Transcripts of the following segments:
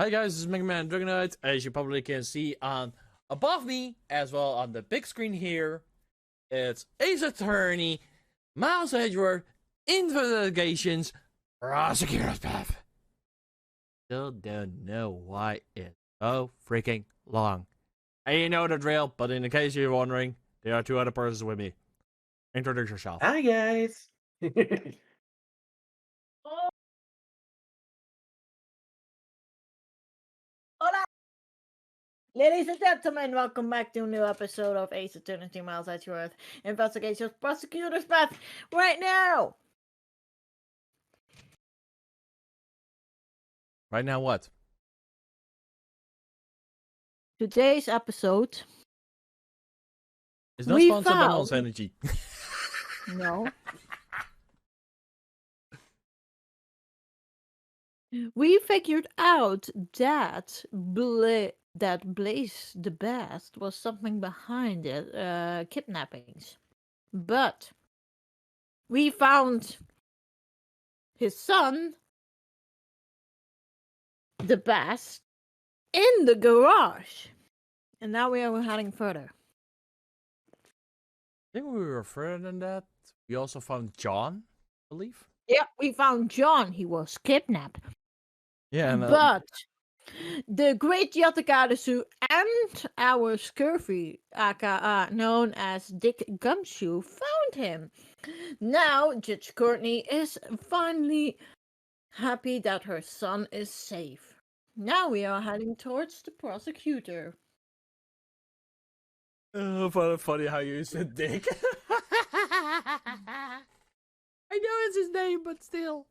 Hi guys, this is MegaDragonoid. As you probably can see on above me, as well on the big screen here, it's Ace Attorney, Miles Edgeworth, Investigations, Prosecutor's Path. Still don't know why it's so freaking long. And you know the drill, but in case you're wondering, there are two other persons with me. Introduce yourself. Hi guys. Hola! Ladies and gentlemen, welcome back to a new episode of Ace Attorney Miles Edgeworth Investigations Prosecutor's Path right now! Right now what? Today's episode... It's not sponsored by Monster Energy. No. We figured out that Blaze the Best was something behind it, kidnappings. But we found his son, the Best, in the garage. And now we are heading further. I think we were further than that. We also found John, I believe. Yeah, we found John. He was kidnapped. Yeah, but the great Yatagadasu and our Scurvy, aka known as Dick Gumshoe, found him. Now, Judge Courtney is finally happy that her son is safe. Now we are heading towards the prosecutor. Oh, funny how you said Dick. I know it's his name, but still.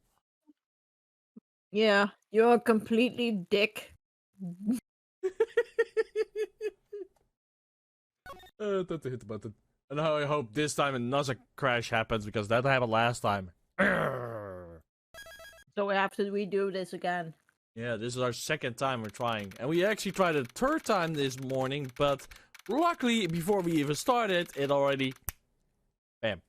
Yeah, you're completely dick. Time to hit the button. And I hope this time another crash happens, because that happened last time. So we have to redo this again. Yeah, this is our second time we're trying. And we actually tried a third time this morning, but luckily, before we even started, it already... Bam.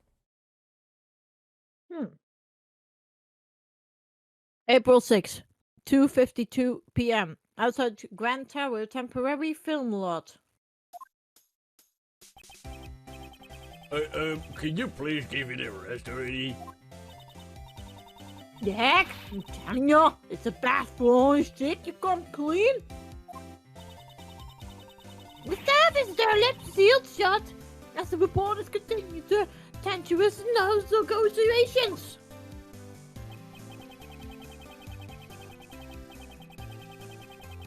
April 6th, 2:52 p.m. Outside Grand Tower temporary film lot. Can you please give me the rest already? The heck? I'm telling you, it's a bath for all shit you come clean. The staff is their lips sealed shut as the reporters continue to tentuous negotiations.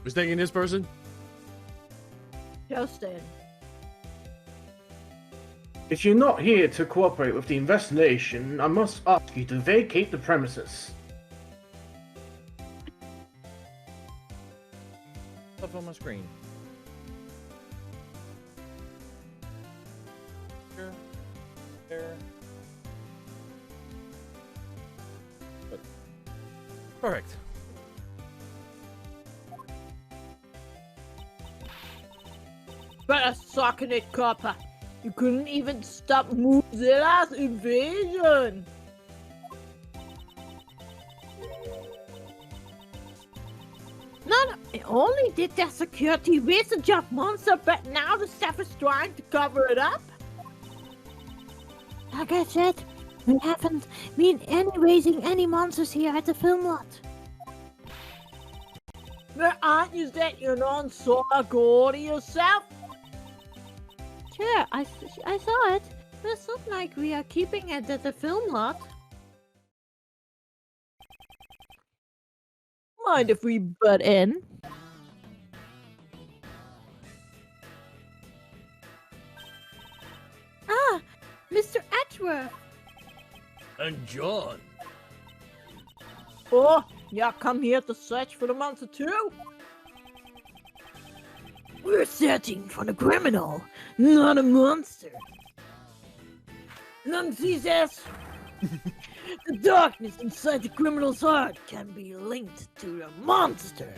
Who's taking this person? Justin. If you're not here to cooperate with the investigation, I must ask you to vacate the premises. Up on my screen. Here. There. Good. Perfect. Better suck in it, copper. You couldn't even stop Mozilla's invasion. Not only did their security research of monster, but now the staff is trying to cover it up. Like I said, we haven't been raising any monsters here at the film lot. But aren't you that you're non sorry yourself? Sure, I saw it, but it's not like we are keeping it at the film lot. Mind if we butt in? Ah, Mr. Edgeworth. And John. Oh, yeah, come here to search for the monster too? We're searching for the criminal, not a monster. None sees us. The darkness inside the criminal's heart can be linked to the monster.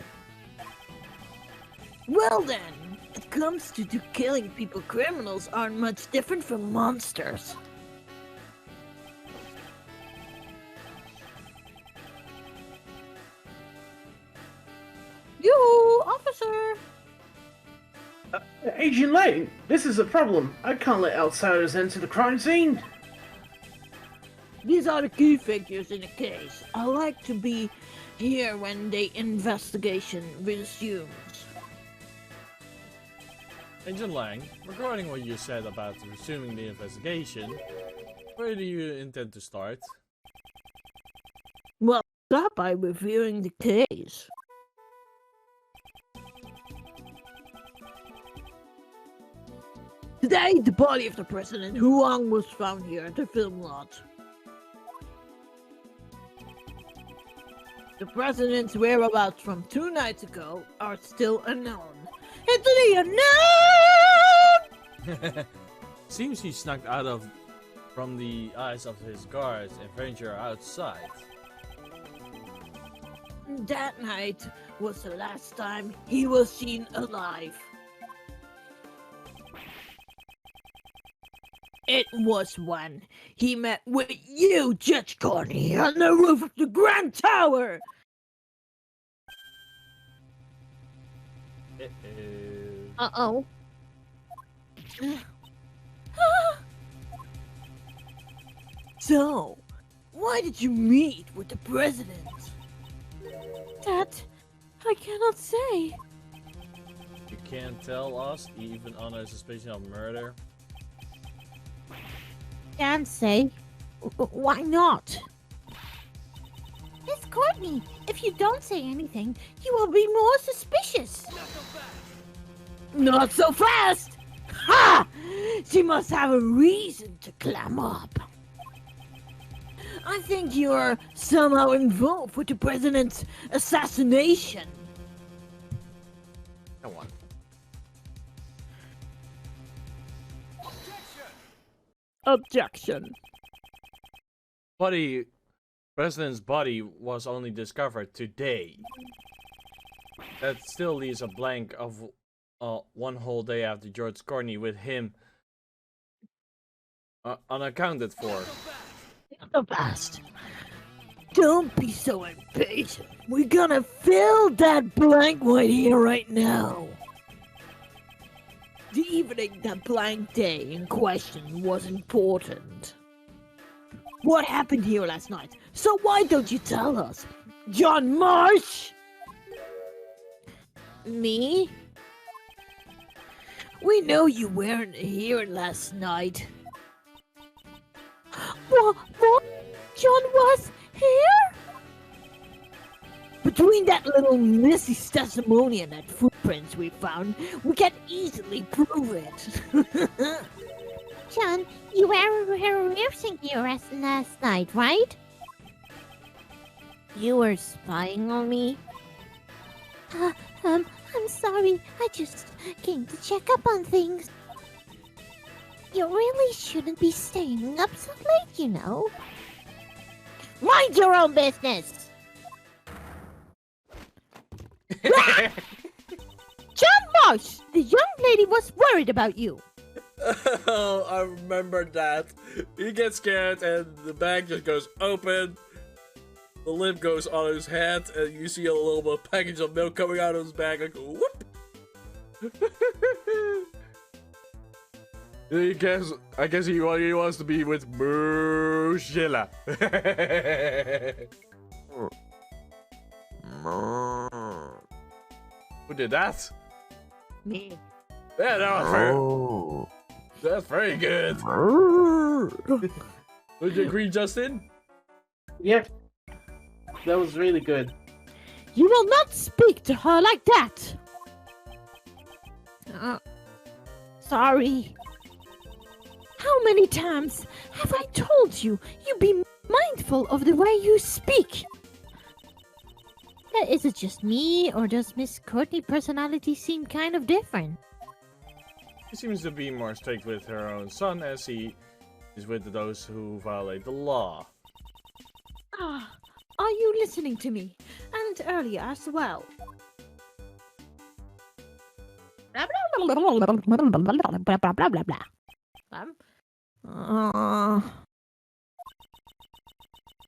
Well then, it comes to killing people, criminals aren't much different from monsters. Yoo-hoo! Agent Lane, this is a problem. I can't let outsiders enter the crime scene. These are the key figures in the case. I like to be here when the investigation resumes. Agent Lang, regarding what you said about resuming the investigation, where do you intend to start? Well, start by reviewing the case. Today, the body of the president, Huang, was found here at the film lot. The president's whereabouts from 2 nights ago are still unknown. It's the unknown! Seems he snuck out from the eyes of his guards and ventured outside. That night was the last time he was seen alive. It was when he met with you, Judge Corney, on the roof of the Grand Tower! Uh-oh. So, why did you meet with the president? That I cannot say. You can't tell us, even under suspicion of murder? Can't say. Why not? Miss Courtney, if you don't say anything, you will be more suspicious. Not so fast! Ha! She must have a reason to clam up. I think you're somehow involved with the president's assassination. Come on. Objection. President's body was only discovered today. That still leaves a blank of 1 whole day after George Courtney with him unaccounted for. The past. Don't be so impatient. We're gonna fill that blank right here, right now. The evening that blank day in question was important. What happened here last night? So why don't you tell us? John Marsh? Me? We know you weren't here last night. What? John was here? Between that little Missy's testimony and that footprints we found, we can easily prove it. John, you were rehearsing here last night, right? You were spying on me? I'm sorry. I just came to check up on things. You really shouldn't be staying up so late, you know. Mind your own business! John Marsh! The young lady was worried about you. Oh, I remember that. He gets scared and the bag just goes open. The lid goes on his head and you see a little package of milk coming out of his bag like whoop. I guess he wants to be with Sheila. Who did that? Me. Yeah, that was that's very good. Would you agree, Justin? Yep. That was really good. You will not speak to her like that! Sorry. How many times have I told you be mindful of the way you speak? Is it just me, or does Miss Courtney's personality seem kind of different? She seems to be more strict with her own son as he is with those who violate the law. Are you listening to me? And earlier as well.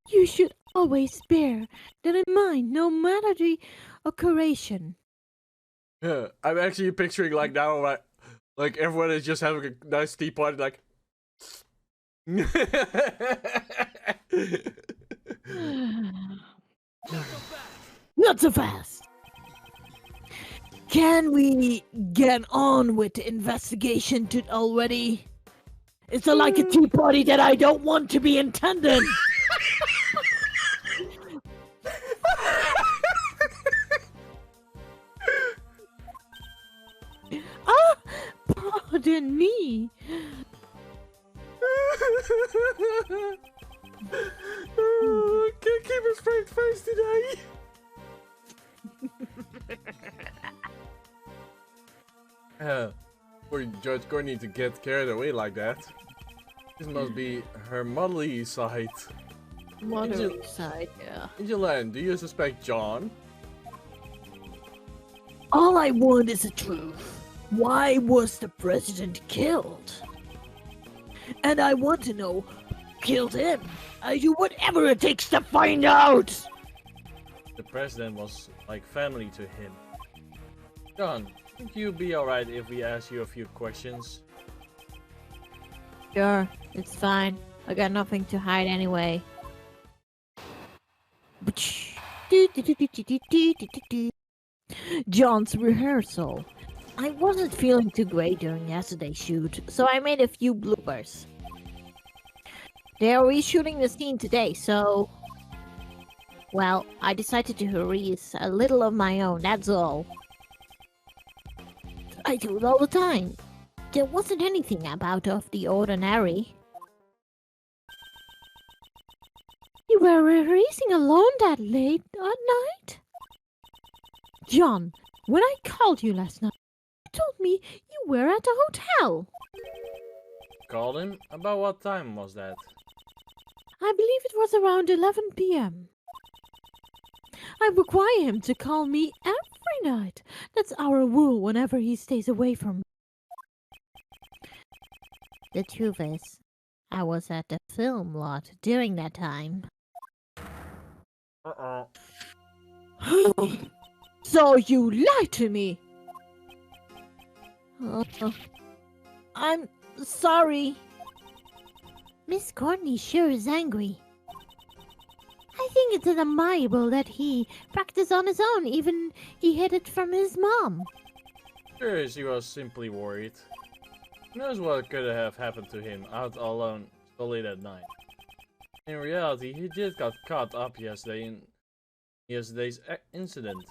You should always bear that in mind, no matter the occasion. Yeah, I'm actually picturing like now, like everyone is just having a nice tea party, like. Not so fast. Can we get on with the investigation already? It's like a tea party that I don't want to be attending. Ah, pardon me. Oh, can't keep a straight face today. For Judge Courtney to get carried away like that. This must be her motherly side. Motherly side, yeah. Angeline, do you suspect John? All I want is the truth. Why was the president killed? And I want to know who killed him. I do whatever it takes to find out. The president was like family to him. John, think you'd be alright if we ask you a few questions? Sure, it's fine. I got nothing to hide anyway. John's rehearsal. I wasn't feeling too great during yesterday's shoot, so I made a few bloopers. They are reshooting the scene today, so... Well, I decided to release a little of my own, that's all. I do it all the time. There wasn't anything out of the ordinary. You were rehearsing alone that late at night? John, when I called you last night, you told me you were at a hotel. Called him? About what time was that? I believe it was around 11 p.m. I require him to call me every night. That's our rule whenever he stays away from me. The truth is, I was at the film lot during that time. Uh-oh. So you lied to me! I'm sorry. Miss Courtney sure is angry. I think it's admirable that he practiced on his own, even he hid it from his mom. Sure, she was simply worried. Who knows what could have happened to him out alone so late at night. In reality, he just got caught up yesterday in yesterday's incident.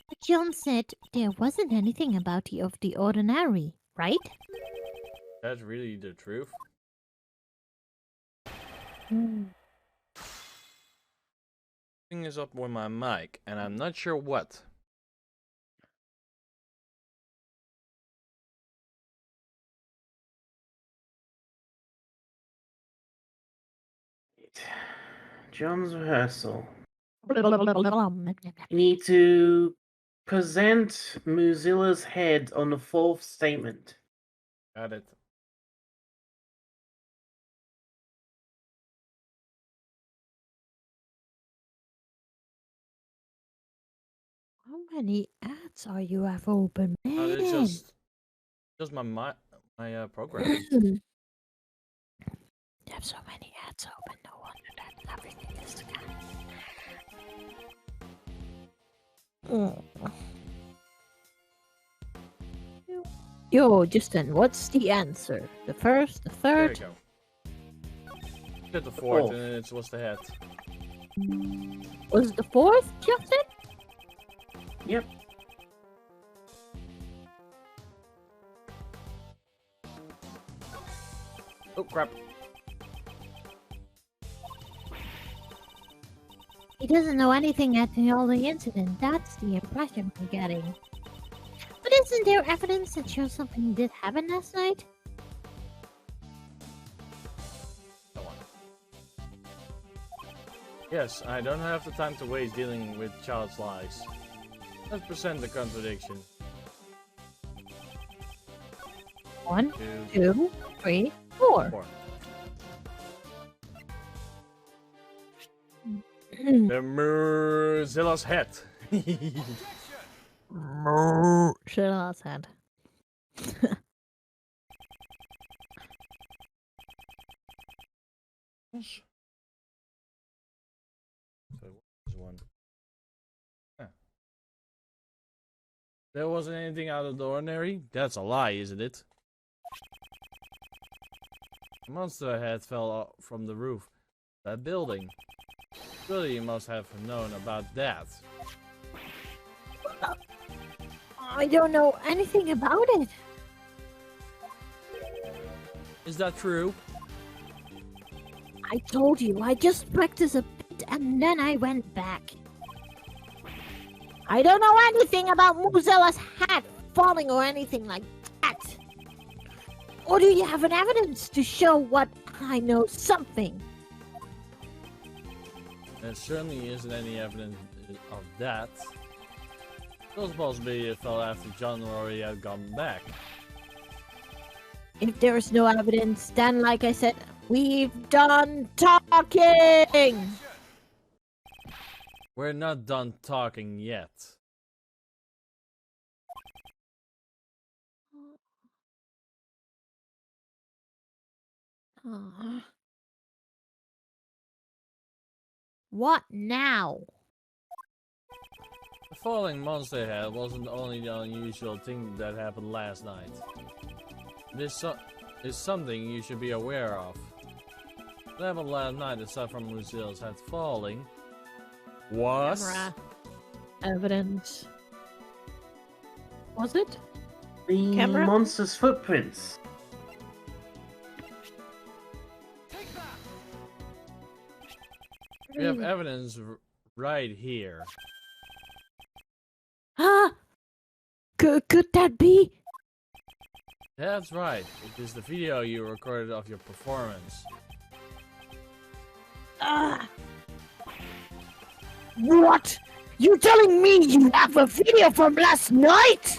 But John said there wasn't anything about of the ordinary, right? That's really the truth? Thing is up with my mic, and I'm not sure what. John's rehearsal. You need to present Mozilla's head on the fourth statement. Got it. How many ads are you have open, man? Oh, it's just my program. You have so many ads open, no wonder that everything is scanned. Yo, Justin, what's the answer? The first, the There third? you go. Get the fourth, fourth. and it was the head. Was it the fourth, Justin? Yep. Oh crap! He doesn't know anything at all the incident. That's the impression I'm getting. But isn't there evidence that shows something did happen last night? Go on. Yes, I don't have the time to waste dealing with child's lies. Let's present the contradiction. 1, 2, 2, 3, 4. 4. The Mozilla's head. Shut head. There wasn't anything out of the ordinary? That's a lie, isn't it? A monster head fell from the roof. That building. Surely you must have known about that. I don't know anything about it. Is that true? I told you, I just practiced a bit and then I went back. I don't know anything about Mozella's hat falling or anything like that. Or do you have an evidence to show what I know something? There certainly isn't any evidence of that. Those possibly it fell after John already had gone back. If there's no evidence, then like I said, we've done talking! We're not done talking yet. What now? The falling monster head wasn't only the unusual thing that happened last night. This is something you should be aware of. What happened last night aside from Lucille's head falling was... Camera. Evidence. Was it? The Camera? monster's footprints. We have evidence right here. Huh? Could that be? That's right. It is the video you recorded of your performance. What? You telling me you have a video from last night?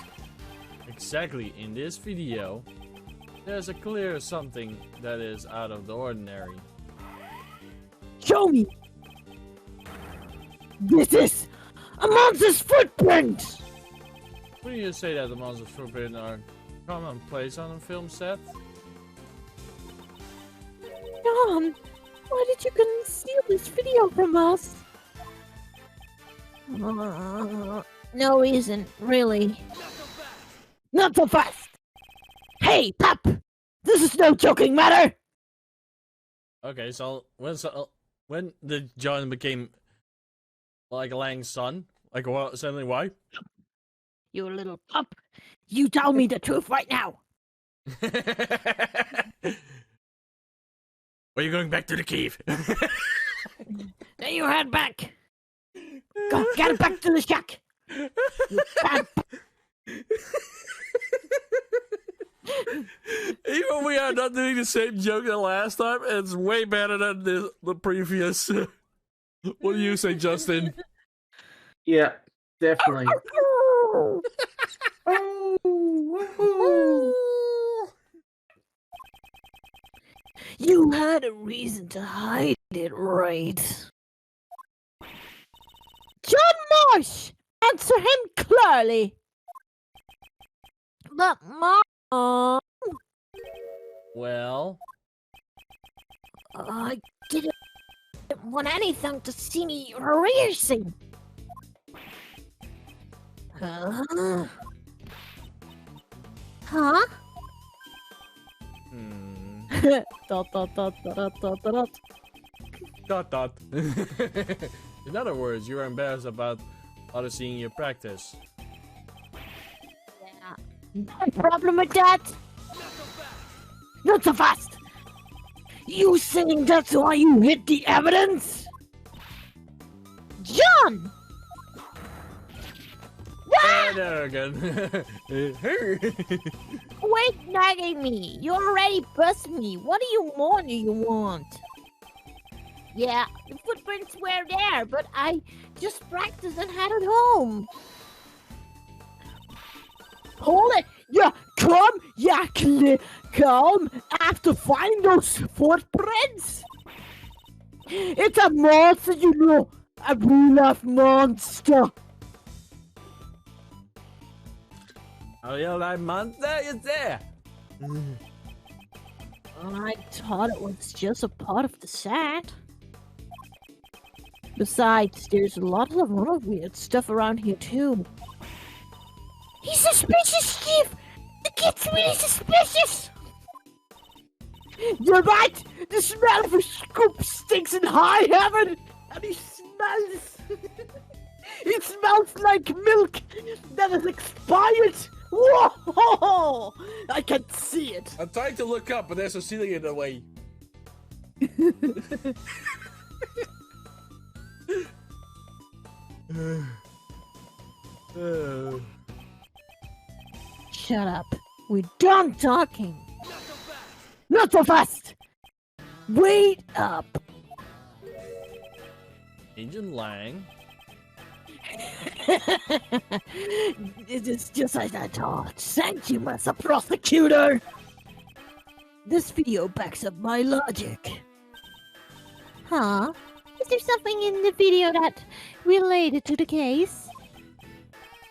Exactly. In this video, there's a clear something that is out of the ordinary. Show me. This is a monster's footprint. Wouldn't you say that the monster's footprint are commonplace on a film set? John, why did you conceal this video from us? No reason, really. Not so fast! Hey, pup! This is no joking matter! Okay, so when did John became like Lang's son? Like what? Suddenly, why? You little pup! You tell me the truth right now! Are you going back to the cave? Then you head back! Go, get it back to the shack! You bad Even we are not doing the same joke as last time, it's way better than the previous. What do you say, Justin? Yeah, definitely. You had a reason to hide it, right? John Marsh! Answer him clearly! But Mom... Well... I didn't want anything to see me rehearsing. Huh? Dot dot dot dot dot dot. Dot dot. In other words, you are embarrassed about others seeing you practice. Yeah. No problem with that. Not so fast. You saying that's why you hid the evidence? John! There again. Quit nagging me! You already buzzed me! What more do you want? Yeah, the footprints were there, but I just practiced and had it home. Hold it! Yeah, come after find those footprints! It's a monster, you know! A real life monster! Oh, yeah, that monster is there. I thought it was just a part of the set. Besides, there's a lot of other weird stuff around here too. He's suspicious, Chief! The kid's really suspicious! You're right! The smell of a scoop stinks in high heaven! And he smells... it smells like milk that is expired! Whoa! I can see it! I'm trying to look up, but there's a ceiling in the way. Shut up. We're done talking! Not so fast! Wait up! Agent Lang. It is just as I thought. Thank you, Master Prosecutor! This video backs up my logic. Huh? Is there something in the video that related to the case?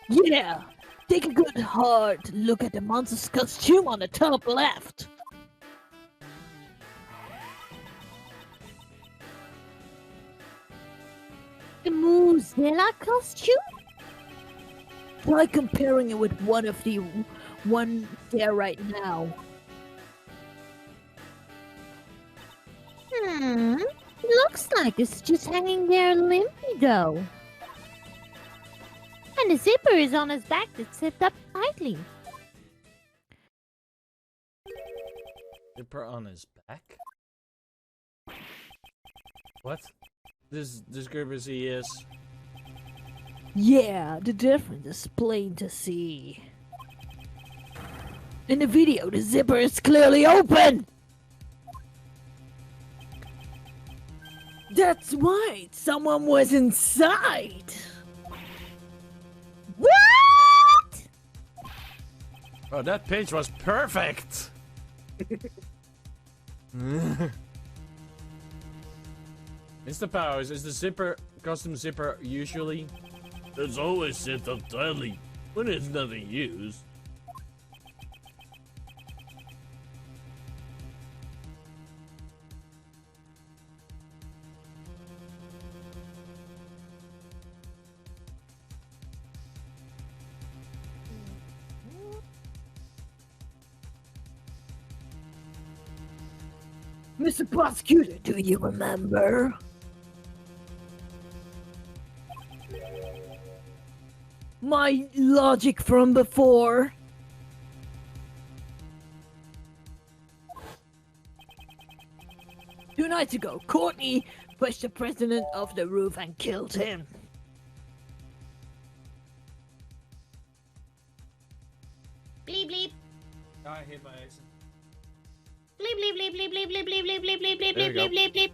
Yeah! Take a good hard look at the monster's costume on the top left. The Muzilla costume? Try comparing it with one of the one there right now. Looks like it's just hanging there limpy though. And the zipper is on his back that's zipped up tightly. Zipper on his back? What? This discrepancy is... Yeah, the difference is plain to see. In the video, the zipper is clearly open! That's right, someone was inside! What? Oh, that page was perfect! Mr. Powers, is the zipper, custom zipper usually? It's always set up tightly when it's nothing used. Mr. Prosecutor, do you remember? My logic from before? 2 nights ago, Courtney pushed the president off the roof and killed him. Bleep bleep. I hit my exit. Bleep bleep bleep bleep bleep bleep bleep bleep bleep bleep bleep There you bleep bleep bleep.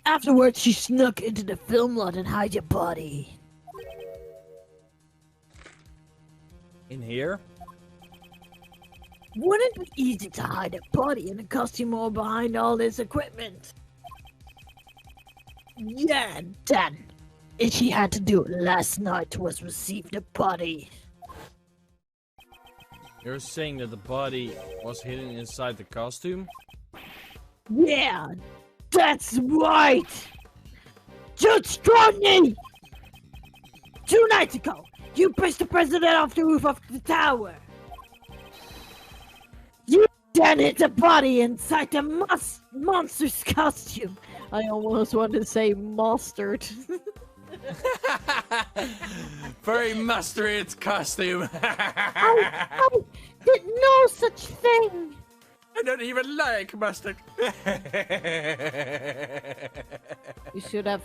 Afterwards, she snuck into the film lot and hid your body. In here? Wouldn't it be easy to hide a body in a costume or behind all this equipment? Yeah, then. If she had to do it last night was receive the body. You're saying that the body was hidden inside the costume? Yeah, that's right! Judge Courtney! 2 nights ago, you pushed the president off the roof of the tower. You then hid the body inside the monster's costume. I almost want to say mustard. Very mustard costume. I did no such thing. I don't even like mustard. You should have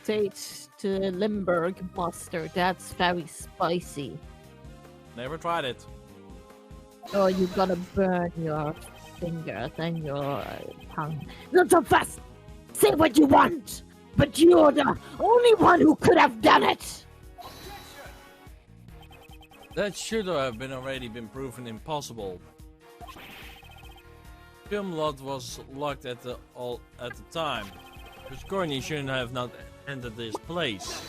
taste Limburg mustard. That's very spicy. Never tried it. Oh, you're gonna burn your fingers and your tongue. Not so fast! Say what you want! But you're the only one who could have done it! That should have already been proven impossible. Film lot was locked at the time. But Courtney shouldn't have not entered this place.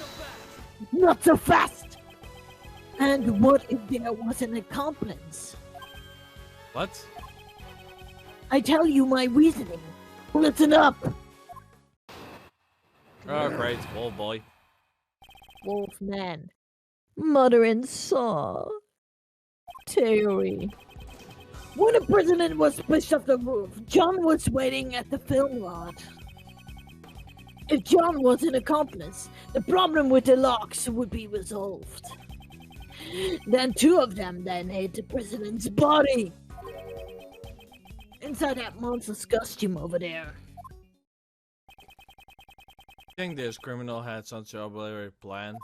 Not so fast! And what if there was an accomplice? What? I tell you my reasoning. Listen up! Oh, great. Oh, boy. Wolfman. Mother and son. Terry. When the president was pushed off the roof, John was waiting at the film lot. If John was an accomplice, the problem with the locks would be resolved. Then two of them then hit the president's body. Inside that monster's costume over there. I think this criminal had such an elaborate plan.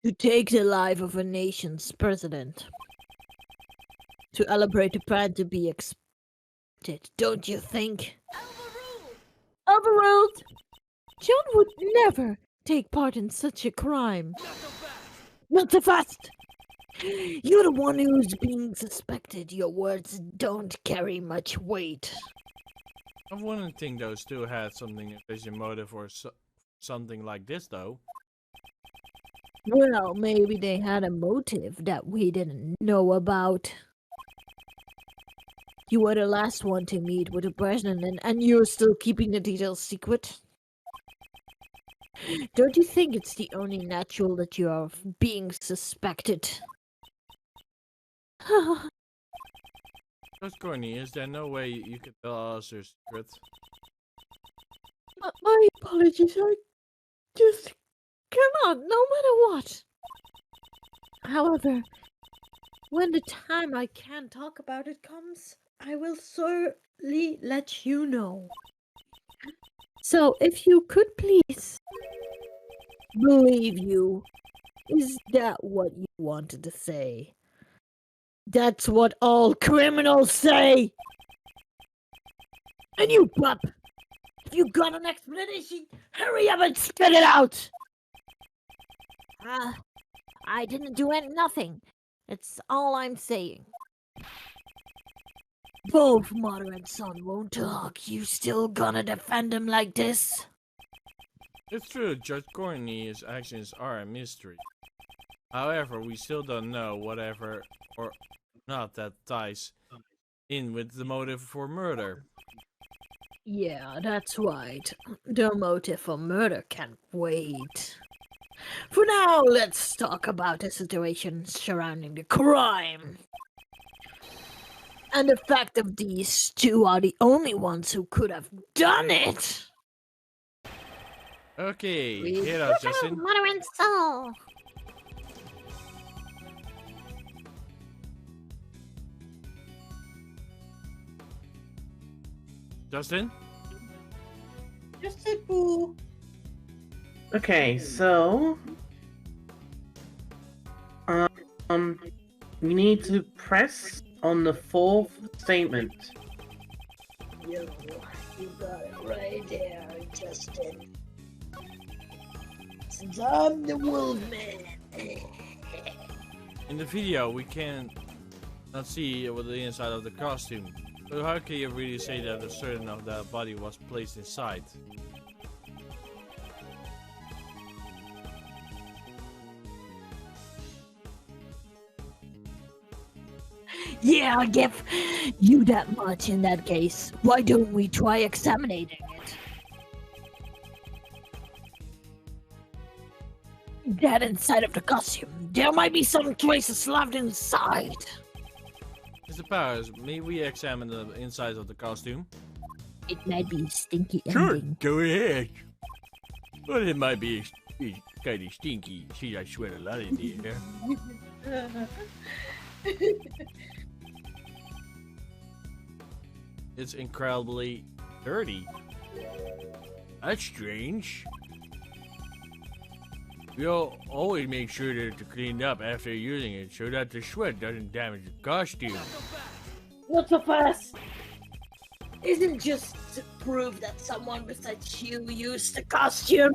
To take the life of a nation's president. To elaborate the plan to be expected, don't you think? Overruled! John would never take part in such a crime. Not so fast! You're the one who's being suspected. Your words don't carry much weight. I wouldn't think those two had something a vision motive or something like this, though. Well, maybe they had a motive that we didn't know about. You were the last one to meet with the president, and you're still keeping the details secret? Don't you think it's the only natural that you are being suspected? Just Corny, is there no way you can tell us your secret? My apologies, I just cannot, no matter what. However, when the time I can talk about it comes, I will certainly let you know. So, if you could please believe you, is that what you wanted to say? That's what all criminals say! And you, pup! If you got an explanation, hurry up and spit it out! I didn't do nothing. That's all I'm saying. Both mother and son won't talk. You still gonna defend him like this? It's true, Judge Corny's actions are a mystery. However, we still don't know whatever or not that ties in with the motive for murder. Yeah, that's right. The motive for murder can't wait. For now, let's talk about the situation surrounding the crime. And the fact that these two are the only ones who could have done it. Okay, hit us, Justin. Mother and soul! Justin? Just a boo. Okay, so we need to press on the fourth statement. You got it right there, Justin. Since I'm the Wolfman. In the video, we can not see what the inside of the costume. So how can you really say that a certain of the body was placed inside? Yeah, I'll give you that much in that case. Why don't we try examining it? That inside of the costume, there might be some traces left inside. Mr. Powers, may we examine the inside of the costume? It might be stinky Sure, ending. go ahead. Well, it might be kind of stinky. See, I sweat a lot in here. It's incredibly dirty. That's strange. We'll always make sure to clean up after using it so that the sweat doesn't damage the costume. Not so fast! Isn't just to prove that someone besides you used the costume?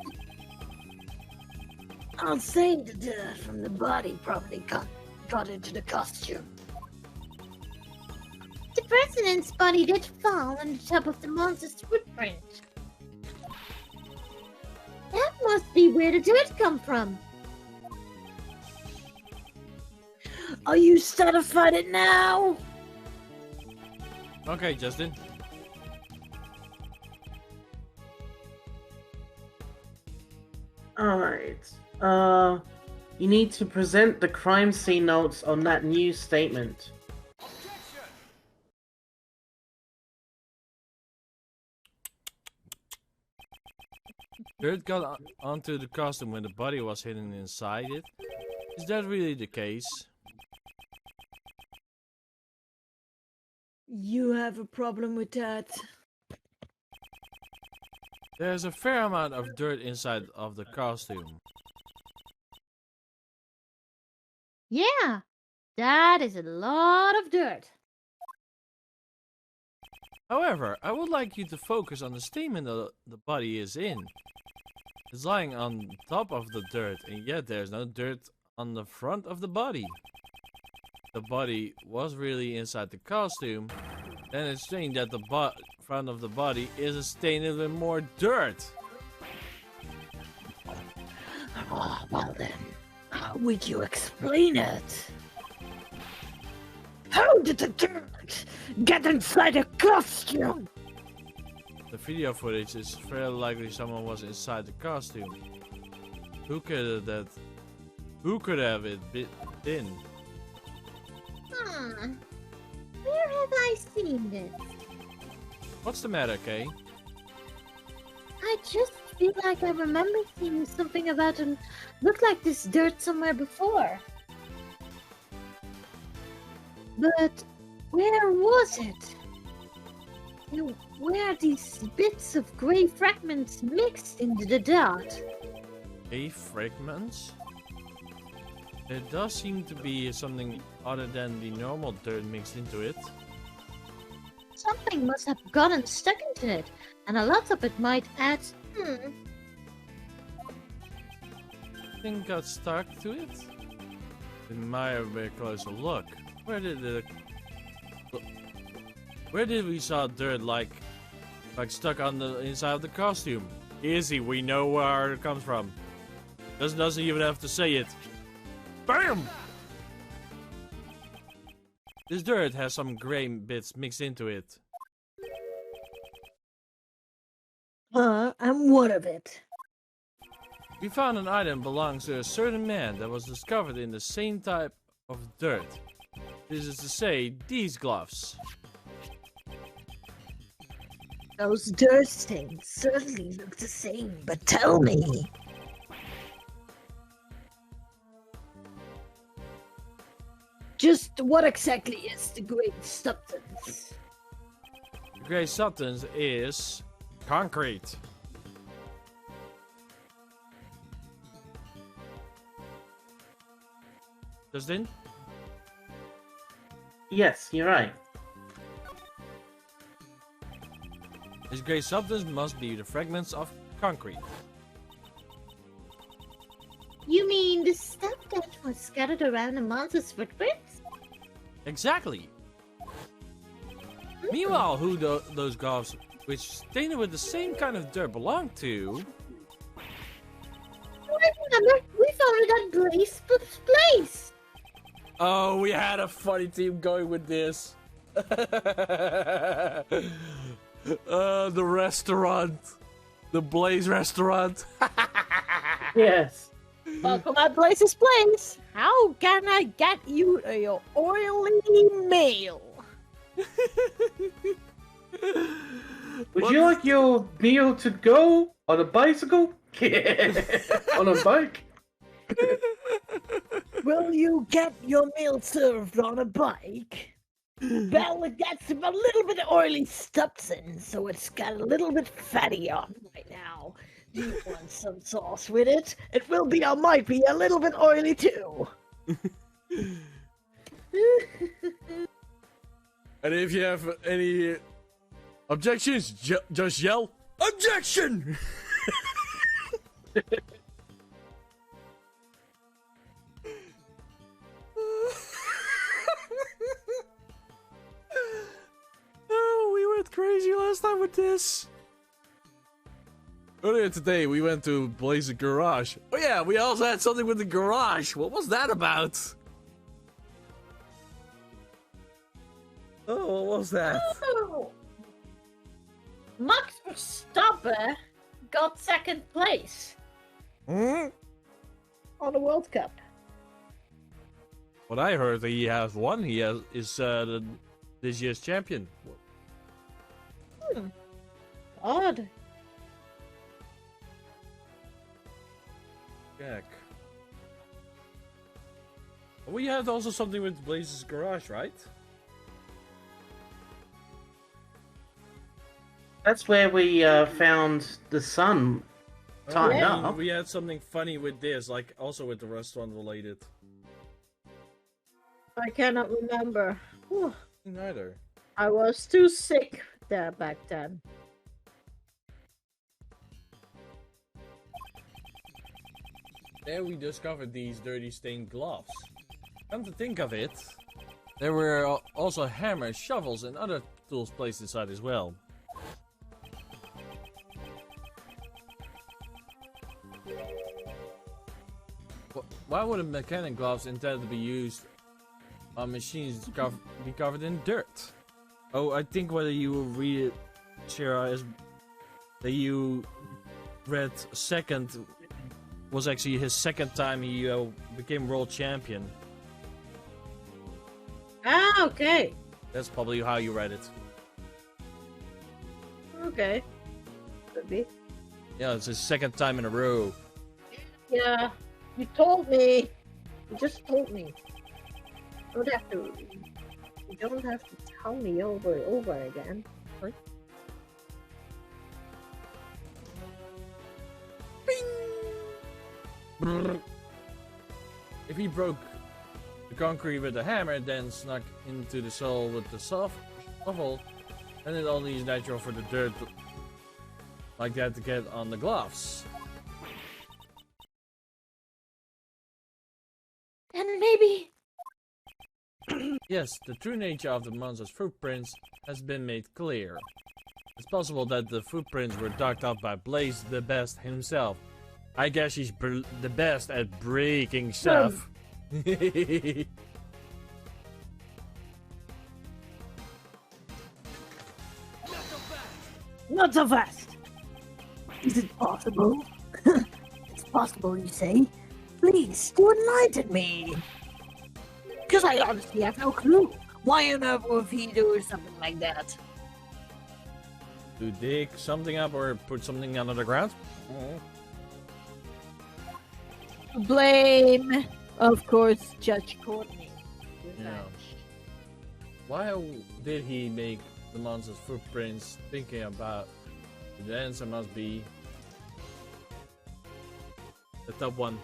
I'll say the dirt from the body probably got into the costume. The president's body did fall on the top of the monster's footprint. That must be where the dirt come from. Are you satisfied now? Okay, Justin. Alright. You need to present the crime scene notes on that new statement. Dirt got onto the costume when the body was hidden inside it. Is that really the case? You have a problem with that. There's a fair amount of dirt inside of the costume. Yeah, that is a lot of dirt. However, I would like you to focus on the statement that the body is in. It's lying on top of the dirt, and yet there's no dirt on the front of the body. The body was really inside the costume, then it's strange that the front of the body is stained with more dirt. Oh, well then, how would you explain it? How did the dirt get inside a costume? The video footage is fairly likely someone was inside the costume. Who could have it been? Where have I seen this? What's the matter, Kay? I just feel like I remember seeing something about him look like this dirt somewhere before. But where was it? Where are these bits of grey fragments mixed into the dirt? A fragments? There does seem to be something other than the normal dirt mixed into it. Something must have gotten stuck into it, and a lot of it might add. Thing got stuck to it? It might have been a closer look. Where did we saw dirt like stuck on the inside of the costume? Easy, we know where it comes from. Doesn't even have to say it. BAM! This dirt has some grey bits mixed into it. And what of it? We found an item belongs to a certain man that was discovered in the same type of dirt. This is to say, these gloves. Those dirt stains certainly look the same, but tell me. Just what exactly is the great substance? The grey substance is concrete. Justin? Yes, you're right. This grey substance must be the fragments of concrete. You mean the stuff that was scattered around the monster's footprints? Exactly. Meanwhile, who those gloves, which stained with the same kind of dirt, belong to? I remember we found it at Blaze's place. Oh, we had a funny team going with this. The restaurant. The Blaze restaurant. Yes. Welcome at Blaze's place. How can I get you your oily meal? Would you like your meal to go on a bicycle? On a bike? Will you get your meal served on a bike? Well, it gets a little bit of oily substance, so it's got a little bit fatty on right now. Do you want some sauce with it? It will be, or might be, a little bit oily too. And if you have any objections, just yell, OBJECTION! Oh, we went crazy last time with this. Earlier today, we went to Blaze's garage. Oh yeah, we also had something with the garage. What was that about? Oh, what was that? Oh. Max Verstappen got second place on the World Cup. What I heard, he has won. He is this year's champion. Odd. Jack. We had also something with Blaze's garage, right? That's where we found the sun tied yeah. up. We had something funny with this, like also with the restaurant related. I cannot remember. Whew. Neither. I was too sick there back then. There we discovered these dirty stained gloves. Come to think of it, there were also hammers, shovels, and other tools placed inside as well. Why would mechanic gloves intended to be used on machines be covered in dirt? Oh, I think whether you read it, Shira, is that you read second was actually his second time he became world champion. Ah, okay. That's probably how you read it. Okay. Could be. Yeah, it's his second time in a row. Yeah, you told me. You just told me. You don't have to tell me over and over again. Right. If he broke the concrete with a hammer, then snuck into the soil with the shovel, then it only is natural for the dirt like that to get on the gloves. And maybe... Yes, the true nature of the monster's footprints has been made clear. It's possible that the footprints were dug up by Blaze the Best himself. I guess he's the best at breaking stuff. Not so fast! Is it possible? It's possible, you say? Please, do enlighten me! Because I honestly have no clue. Why on earth would he do something like that? To dig something up or put something under the ground? Blame, of course, Judge Courtney. Yeah. Why did he make the monster's footprints thinking about the answer must be the top one?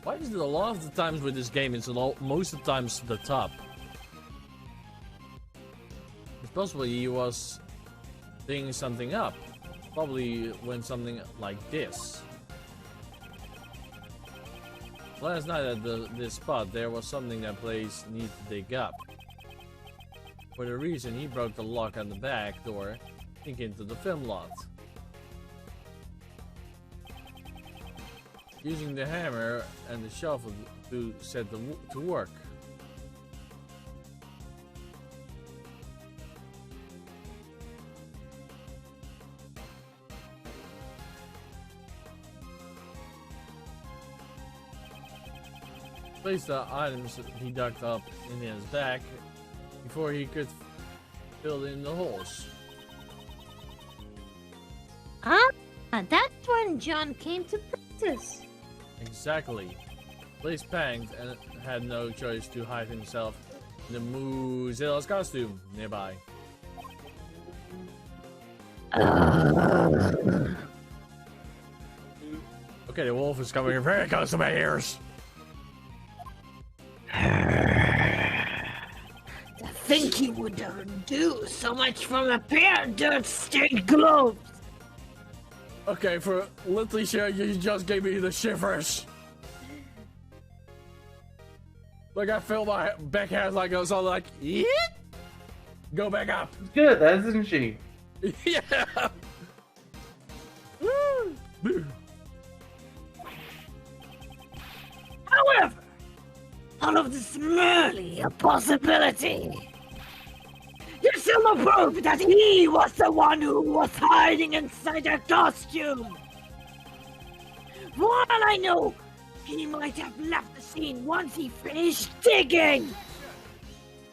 Why is it a lot of the times with this game it's most of the times the top? It's possible he was digging something up. Probably when something like this. Last night at this spot there was something that Blaze needed to dig up. For the reason he broke the lock on the back door into the film lot. Using the hammer and the shovel to set to work. Place the items he dug up in his back before he could fill in the holes. Ah, that's when John came to practice. Exactly. Blaze panicked and had no choice to hide himself in the Mozilla's costume nearby. Okay, the wolf is coming very close to my ears. To think he would do so much from a pair of dirt-stained gloves! Okay, for literally sure, you just gave me the shivers. Like I feel my back hairs like I was all like, yeah. Go back up. She's good at that, isn't she? Yeah. However, none of this merely a possibility. You still no proof that he was the one who was hiding inside that costume. For all I know, he might have left the scene once he finished digging.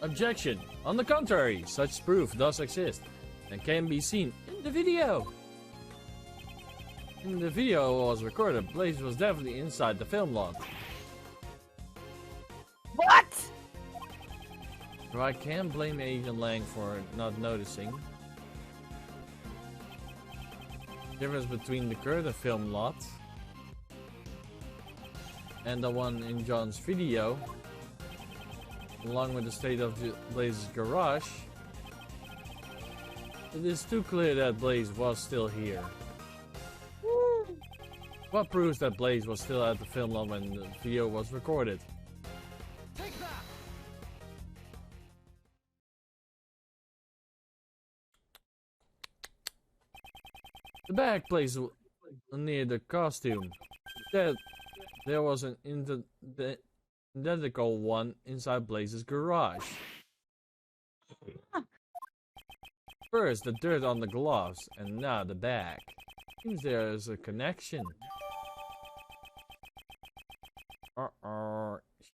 Objection. On the contrary, such proof does exist and can be seen in the video. In the video was recorded, Blaze was definitely inside the film lot. What? So I can't blame Agent Lang for not noticing. Difference between the current film lot and the one in John's video, along with the state of Blaze's garage, it is too clear that Blaze was still here. What proves that Blaze was still at the film lot when the video was recorded? The bag placed near the costume. There was an identical one inside Blaze's garage. First the dirt on the gloves, and now the bag. Seems there is a connection.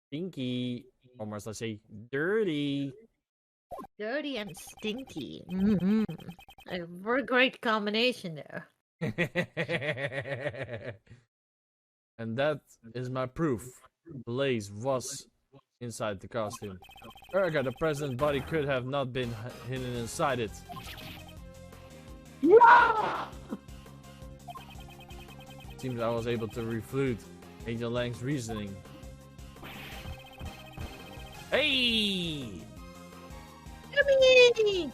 Stinky. Or must I say dirty? Dirty and stinky. Mm-hmm. A very great combination there. And that is my proof. Blaze was inside the costume. Erga, the president's body could have not been hidden inside it. Seems I was able to refute Agent Lang's reasoning. Hey! Yummy!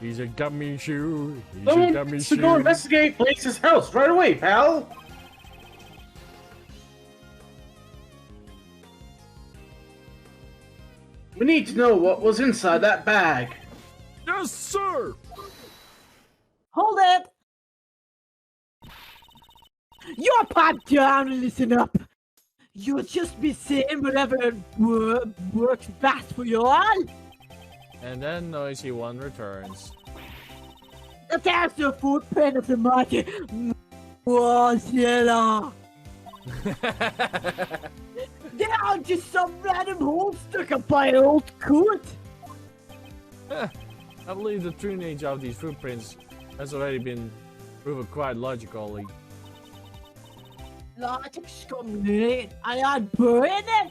He's a gummy shoe. He's a Someone gummy needs to shoe. go investigate Blaze's house right away, pal! We need to know what was inside that bag. Yes, sir! Hold it! You're pipe down and listen up. You'll just be saying whatever works best for you all. And then Noisy One returns. There's the footprint of the mighty Godzilla. They are just some random hole stuck up by an old coot. I believe the true nature of these footprints has already been proven quite logically. Logic scummed I am burning it.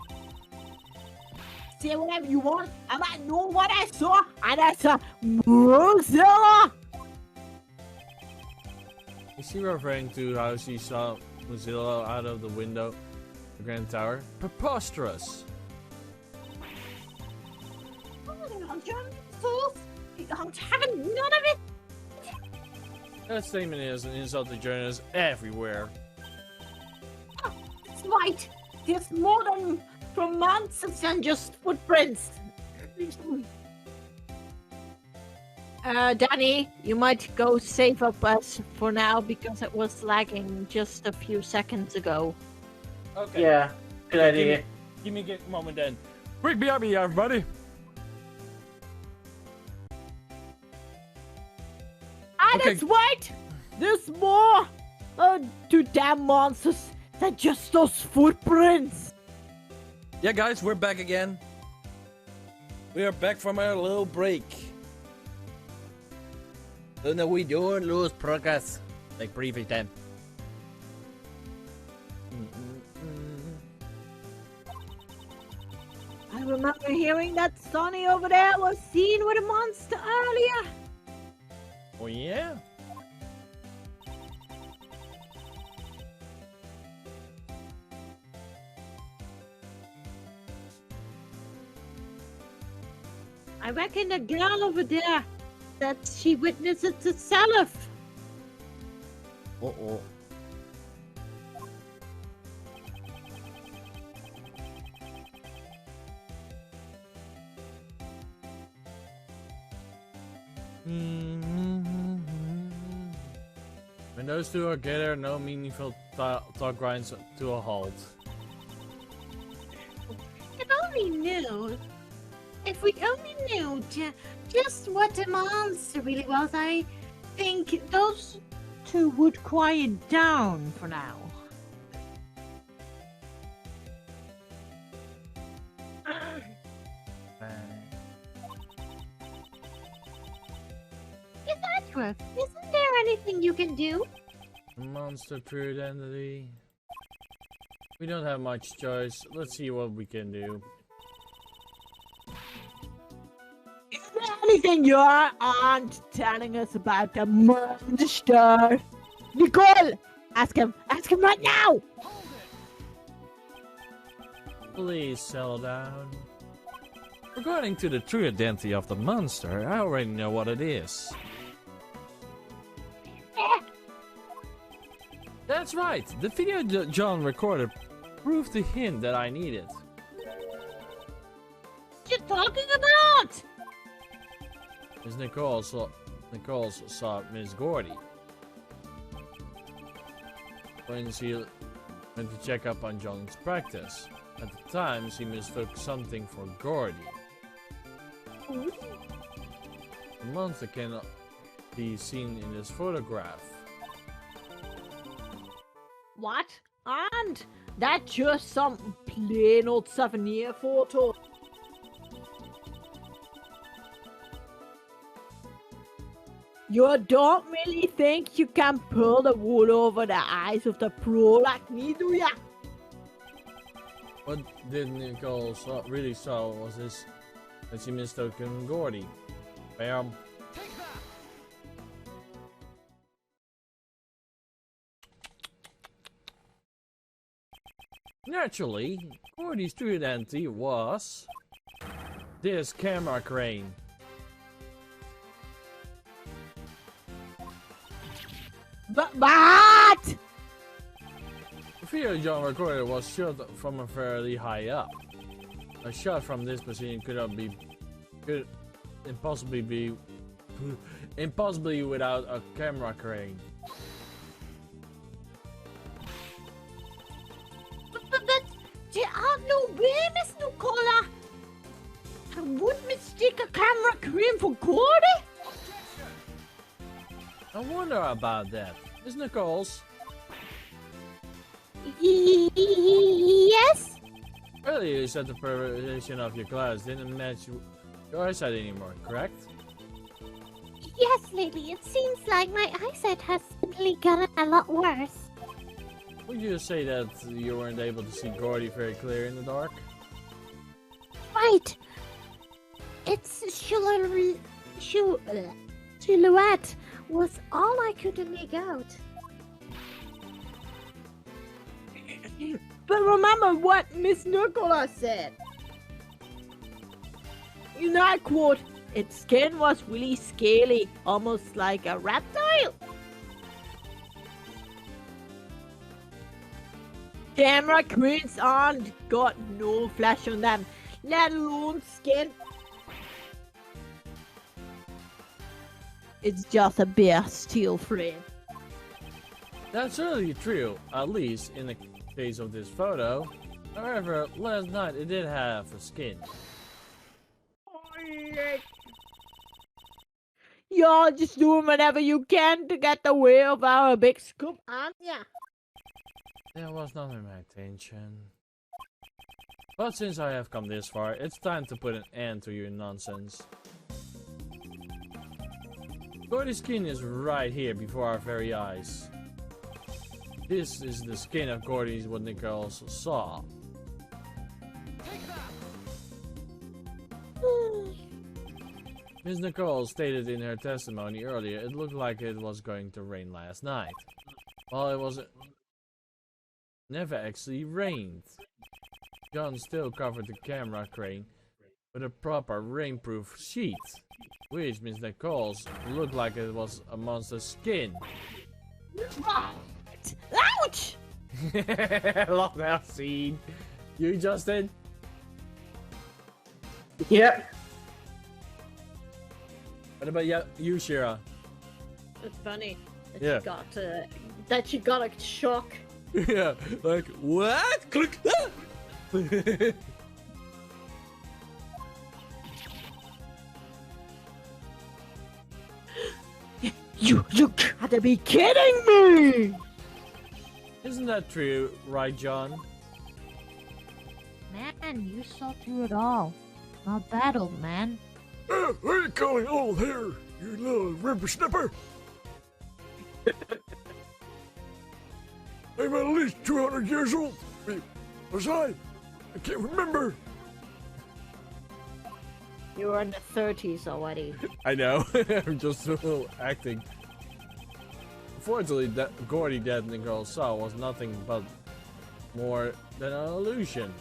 Say whatever you want, and I know what I saw, and I saw Godzilla. Is she referring to how she saw Mozilla out of the window, the Grand Tower? Preposterous! I'm having none of it. That statement is an insult to journalists everywhere. It's right. There's more than from months than just footprints. Danny, you might go save up us for now because it was lagging just a few seconds ago. Okay. Yeah, good idea. Give me a moment then. Quick BRB, everybody! And Okay. it's right. There's more to damn monsters than just those footprints. Yeah, guys, we're back again. We are back from our little break. So now we don't lose progress like previous time. I remember hearing that Sonny over there was seen with a monster earlier. Oh yeah? I reckon the girl over there that she witnessed it herself. Uh-oh. When those two are together, no meaningful talk grinds to a halt. If we only knew just what the monster really was, I think those two would quiet down for now. Miss Edgeworth, isn't there anything you can do? Monster true identity. We don't have much choice. Let's see what we can do. Is there anything your aunt telling us about the monster? Nicole! Ask him right now! Please settle down. According to the true identity of the monster, I already know what it is. That's right! The video John recorded proved the hint that I needed. What you talking about? Miss Nicole saw Miss Gordy when she went to check up on John's practice. At the time, she mistook something for Gordy. The monster cannot be seen in this photograph. What? And that's just some plain old souvenir photo. You don't really think you can pull the wool over the eyes of the pro like me, do ya? What did Nicole really saw was this that she mistook Gordy. Bam. Naturally, Gordy's true identity was this camera crane. But what? The video John recorded was shot from a fairly high up. A shot from this position could impossibly be without a camera crane. But there are no way, Miss Nicola. I would mistake a camera crane for Gordy. I wonder about that. Miss Nichols, Yes? earlier you said the preparation of your class didn't match your eyesight anymore, correct? Yes, lady, it seems like my eyesight has suddenly gotten a lot worse. Would you say that you weren't able to see Gordy very clear in the dark? Right. Its silhouette was all I could make out. But remember what Miss Nicola said. And I quote, its skin was really scaly, almost like a reptile. Camera cranes aren't got no flesh on them, let alone skin. It's just a bare steel frame. That's certainly true, at least in the case of this photo. However, last night it did have a skin. Y'all just doing whatever you can to get the way of our big scoop, aren't ya? That was not my intention. But since I have come this far, it's time to put an end to your nonsense. Gordy's skin is right here before our very eyes. This is the skin of Gordy's what Nicole saw. Ms. Nicole stated in her testimony earlier it looked like it was going to rain last night. Well, it wasn't. Never actually rained. John still covered the camera crane with a proper rainproof sheet, which Ms. Nicole's looked like it was a monster's skin. Ouch! Love that scene. You, Justin? Yep. What about you, Shira? It's funny that Yeah. she got a shock. Yeah, like, what? Click that! You gotta be kidding me! Isn't that true, right, John? Man, you saw through it all. Not bad, old man. What are you calling old here, you little whippersnapper? I'm at least 200 years old. Wait, was I? I can't remember. You're in the 30s already. I know. I'm just a little acting. Unfortunately, that Gordy that the girl saw was nothing but more than an illusion.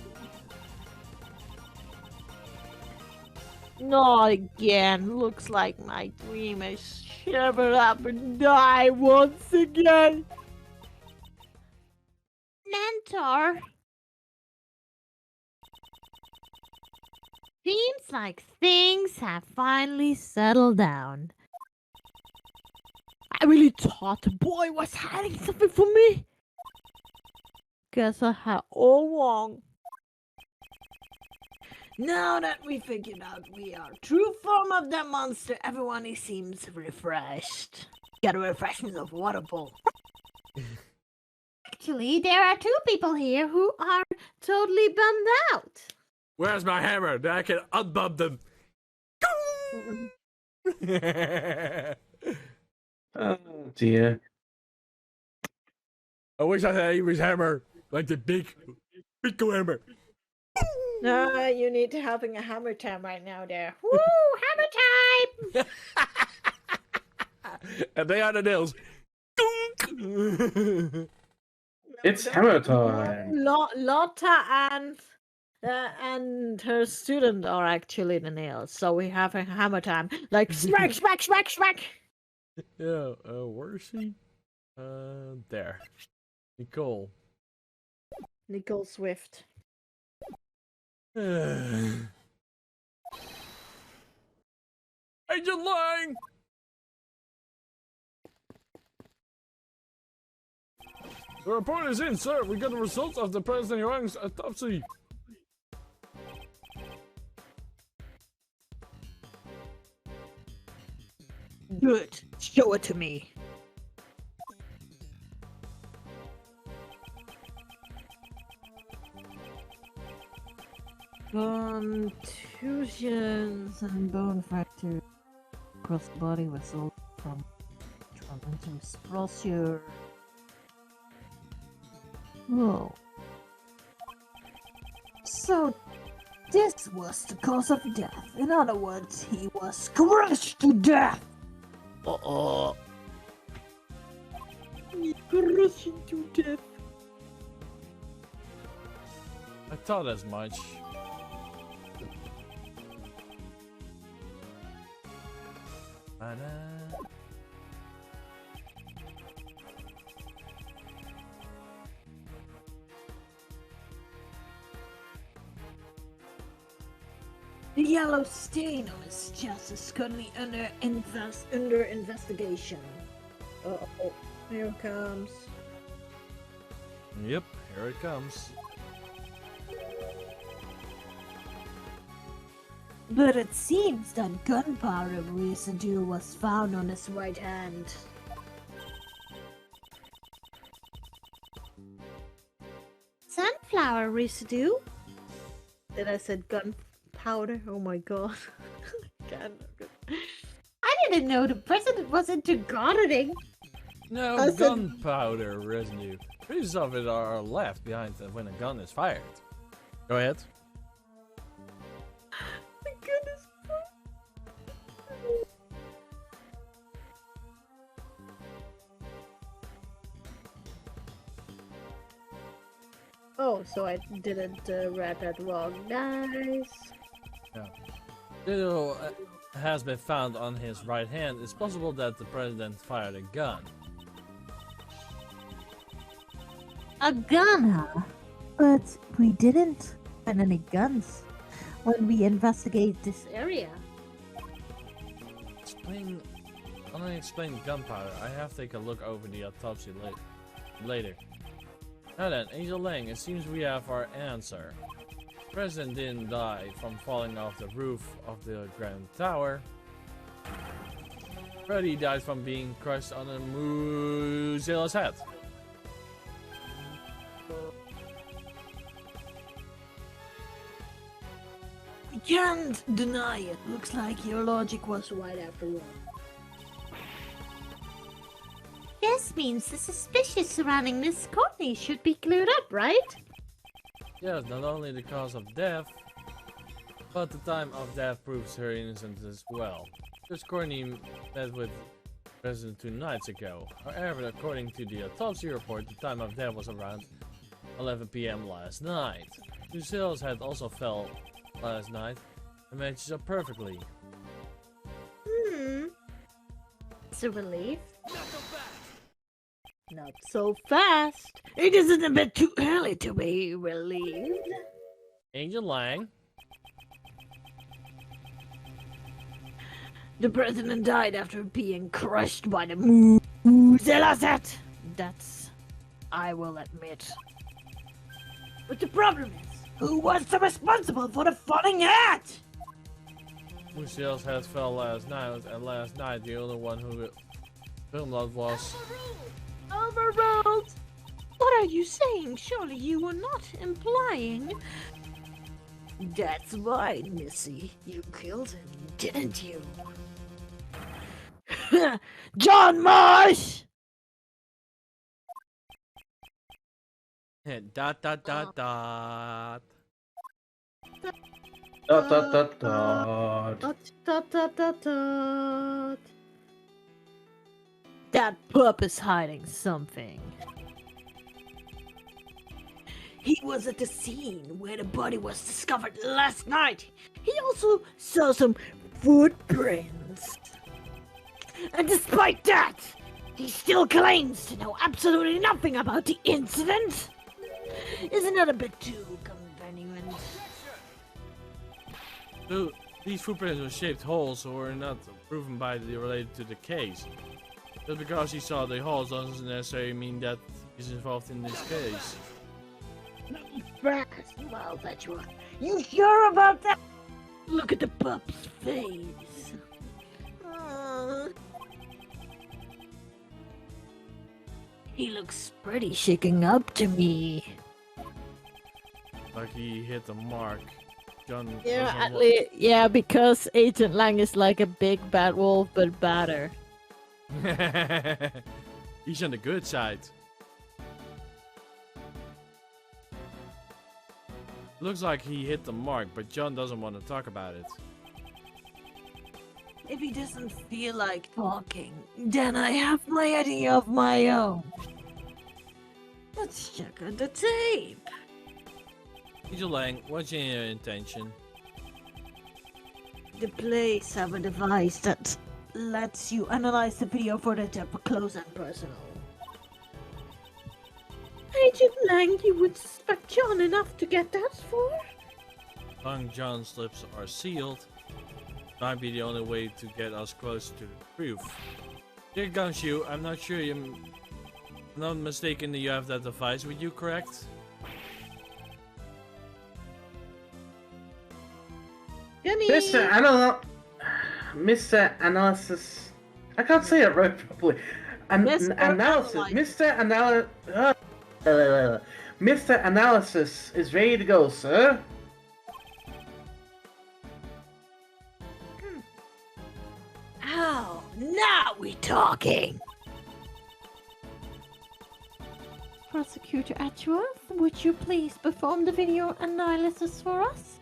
Not again. Looks like my dream has shivered up and died once again. Mentor. Seems like things have finally settled down. I really thought the boy was hiding something from me. Guess I had all wrong. Now that we figured out we are true form of that monster, everyone seems refreshed. Got a refreshment of water bowl. Actually, there are two people here who are totally bummed out. Where's my hammer? That I can unbump them. Oh dear. I wish I had Amy's hammer, like the big hammer. No, you need to having a hammer time right now there. Woo, hammer time! And they are the nails. It's hammer time. Lotta and her student are actually the nails, so we have a hammer time. Like smack, smack, smack, smack. Yeah, where is she? There. Nicole. Nicole Swift. Agent Lang! The report is in, sir. We got the results of the President Young's autopsy. Good. Show it to me. Contusions and bone fracture across the body result from traumatic Prosecutor. Oh. So this was the cause of death. In other words, he was crushed to death. Crushed to death. I thought as much. The yellow stain on his chest is currently under investigation. Oh, here it comes. Yep, here it comes. But it seems that gunpowder residue was found on his right hand. Sunflower residue? Then I said gunpowder. Oh my god. I didn't know the president was into gardening. No, I said- gunpowder residue. Pieces of it are left behind when a gun is fired. Go ahead. My goodness. Oh, so I didn't read that wrong. Nice. Little has been found on his right hand. It's possible that the president fired a gun. A gun, huh? But we didn't find any guns when we investigate this area. Explains Unexplained gunpowder. I have to take a look over the autopsy later. Now then, Angel Lang, it seems we have our answer. The president didn't die from falling off the roof of the Grand Tower. Freddy died from being crushed on a Mozilla's head. I can't deny it. Looks like your logic was right after all. This means the suspicious surrounding Miss Courtney should be cleared up, right? Yes, not only the cause of death, but the time of death proves her innocence as well. Miss Courtney met with the president 2 nights ago. However, according to the autopsy report, the time of death was around 11 PM last night. Lucille's head also fell last night and matches up perfectly. It's a relief. Not so fast. It isn't a bit too early to be relieved. Angel Lang? The president died after being crushed by the Mozilla set. That's, I will admit. But the problem is, who was the responsible for the falling head? Lucille's head fell last night, and last night the only one who filmed that was... Overruled! What are you saying? Surely you were not implying... That's right, Missy. You killed him, didn't you? John Marsh! dot dot dot dot. Dot dot dot dot. Dot, dot, dot, dot. That pup is hiding something. He was at the scene where the body was discovered last night. He also saw some footprints. And despite that, he still claims to know absolutely nothing about the incident. Isn't that a bit too convenient? Dude, these footprints were shaped holes or were not proven by the related to the case. Just because he saw the holes doesn't necessarily mean that he's involved in this case. Well, that you are. You sure about that? Look at the pup's face. He looks pretty shaken up to me. Like he hit the mark. John. Yeah, at least, yeah, because Agent Lang is like a big bad wolf, but badder. He's on the good side. Looks like he hit the mark, but John doesn't want to talk about it. If he doesn't feel like talking, then I have my idea of my own. Let's check out the tape. Angel Lang, what's your intention? The police have a device that lets you analyze the video footage up close and personal. Agent Lang, you would suspect John enough to get that far? Long John's lips are sealed. Might be the only way to get us close to the proof. Dear Gumshoe, I'm not sure I'm not mistaken that you have that device with you, correct? Gummy! Mr. Analysis. I can't say it right properly. Analysis. Mr. Analysis is ready to go, sir. Oh, now we're talking! Prosecutor Edgeworth, would you please perform the video analysis for us?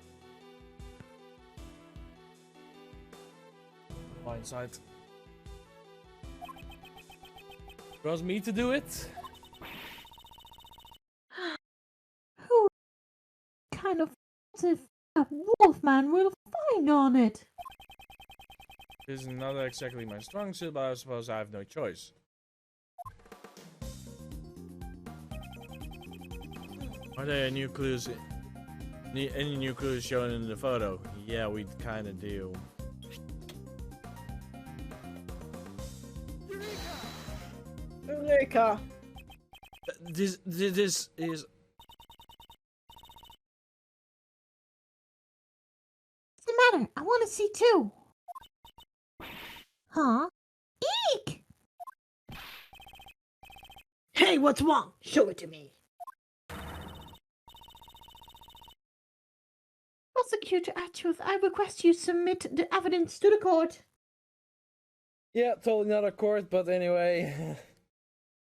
Blindside. Was me to do it? Who kind of if a wolfman will find on it? This is not exactly my strong suit, but I suppose I have no choice. Are there any new clues? Any new clues shown in the photo? Yeah, we kinda do. Yatka. This is. What's the matter? I want to see too. Huh? Eek! Hey, what's wrong? Show it to me. Prosecutor Edgeworth, I request you submit the evidence to the court. Yeah, totally not a court, but anyway.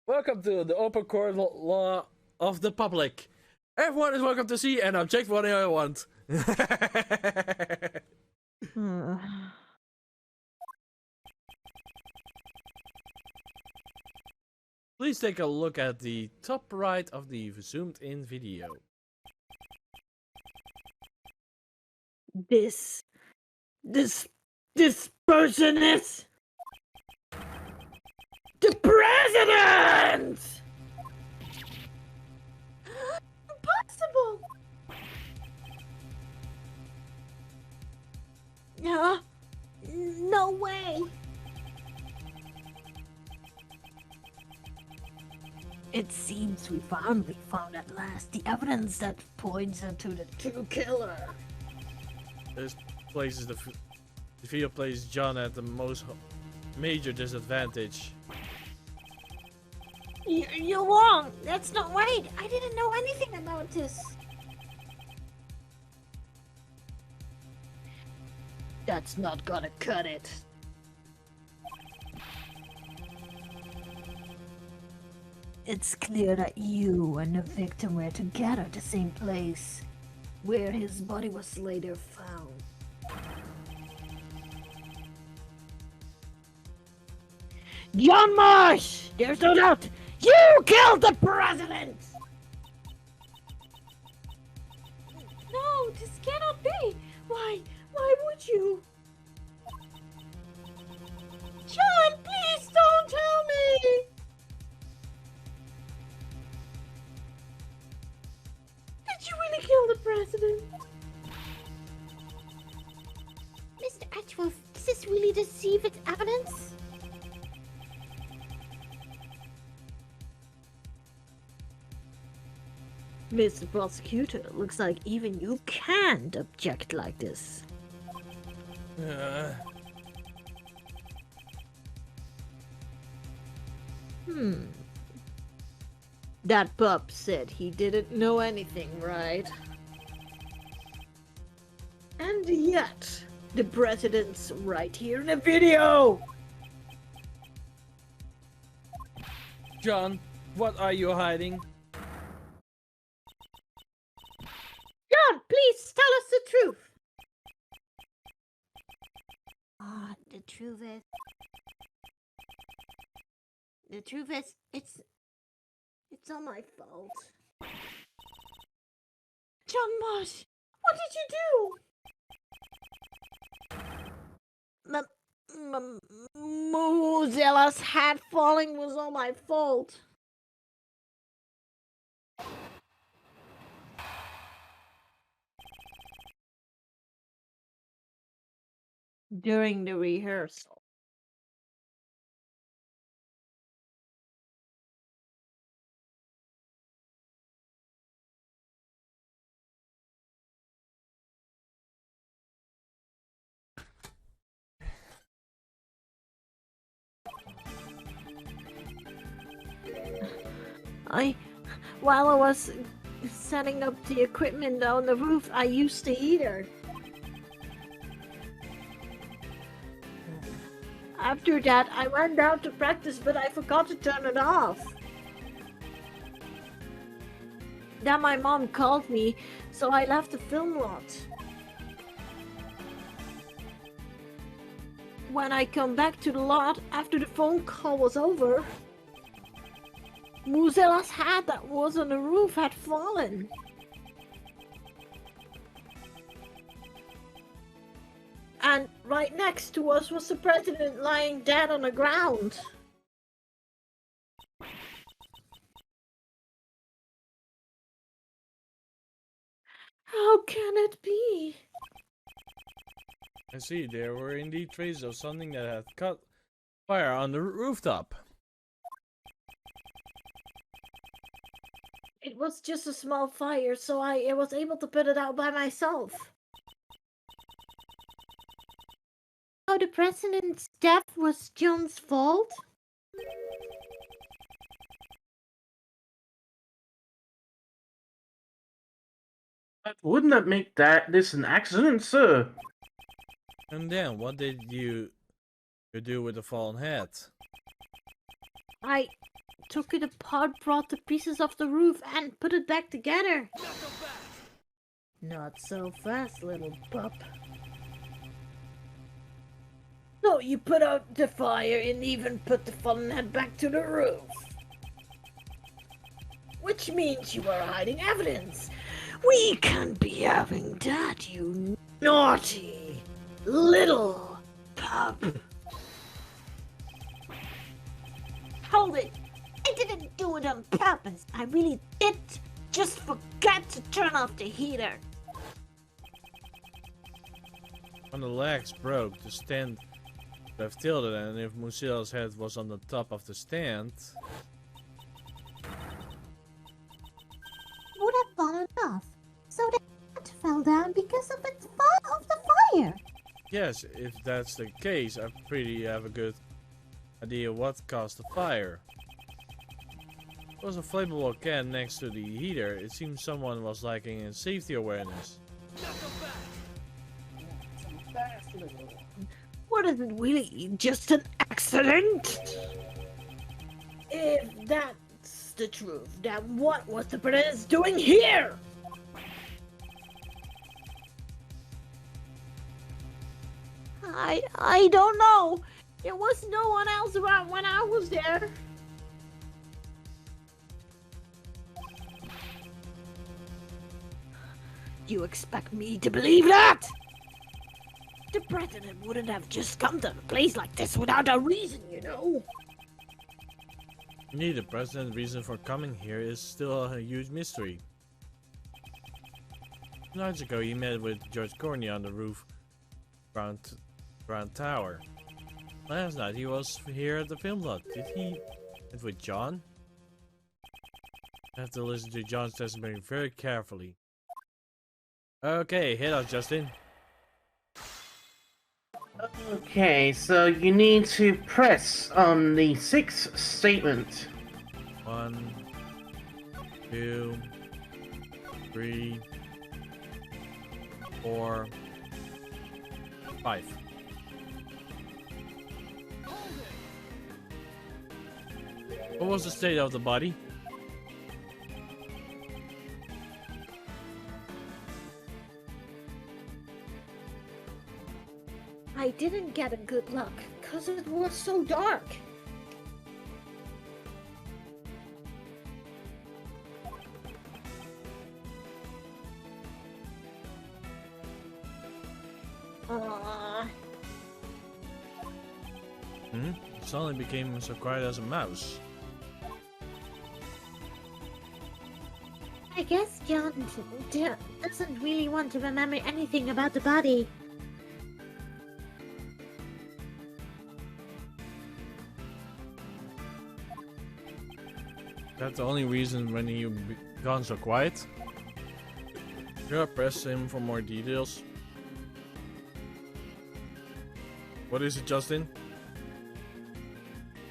Welcome to the open court law of the public. Everyone is welcome to see and object what they want. Please take a look at the top right of the zoomed in video. This person is the president! Impossible! No way! It seems we finally found at last the evidence that points to the true killer. This places the video places John at the most major disadvantage. You're wrong. That's not right. I didn't know anything about this. That's not gonna cut it. It's clear that you and the victim were together at the same place, where his body was later found. John Marsh! There's no doubt! You killed the president! No, this cannot be. Why would you? John, please don't tell me. Did you really kill the president? Mr. Edgeworth, is this really deceived evidence? Mr. Prosecutor, looks like even you can't object like this. That pup said he didn't know anything, right? And yet, the president's right here in the video! John, what are you hiding? John, please tell us the truth. The truth is, it's all my fault. John Marsh, what did you do? Mozella's hat falling was all my fault. During the rehearsal. While I was setting up the equipment on the roof, I used the heater. After that, I went down to practice, but I forgot to turn it off. Then my mom called me, so I left the film lot. When I come back to the lot after the phone call was over, Mozella's hat that was on the roof had fallen. And right next to us was the president lying dead on the ground. How can it be? I see, there were indeed traces of something that had caught fire on the rooftop. It was just a small fire, so I was able to put it out by myself. Oh, the president's death was John's fault? But wouldn't that make this an accident, sir? And then, what did you do with the fallen head? I took it apart, brought the pieces off the roof, and put it back together. Not so fast, little pup. So you put out the fire and even put the fallen head back to the roof. Which means you are hiding evidence. We can't be having that, you naughty little pup. Hold it! I didn't do it on purpose. I really did. Just forgot to turn off the heater. When the legs broke, the stand would have tilted, and if Musila's head was on the top of the stand, Would have fallen off. So the hat fell down because of the fire. yes, if that's the case, I pretty have a good idea what caused the fire. There was a flammable can next to the heater. It seems someone was lacking in safety awareness. What is it really? Just an accident? If that's the truth, then what was the prince doing here? I don't know. There was no one else around when I was there. You expect me to believe that? The president wouldn't have just come to a place like this without a reason, you know. Indeed, the president's reason for coming here is still a huge mystery. Nights ago, he met with George Courtney on the roof Grand Tower. Last night, he was here at the film lot. Did he meet with John? I have to listen to John's testimony very carefully. Okay, hit us, Justin. Okay, so you need to press on the sixth statement. 1, 2, 3, 4, 5. What was the state of the body? I didn't get a good look, cause it was so dark. Suddenly became so quiet as a mouse. I guess John doesn't really want to remember anything about the body. That's the only reason when you gone so quiet. Should I press him for more details? What is it, Justin?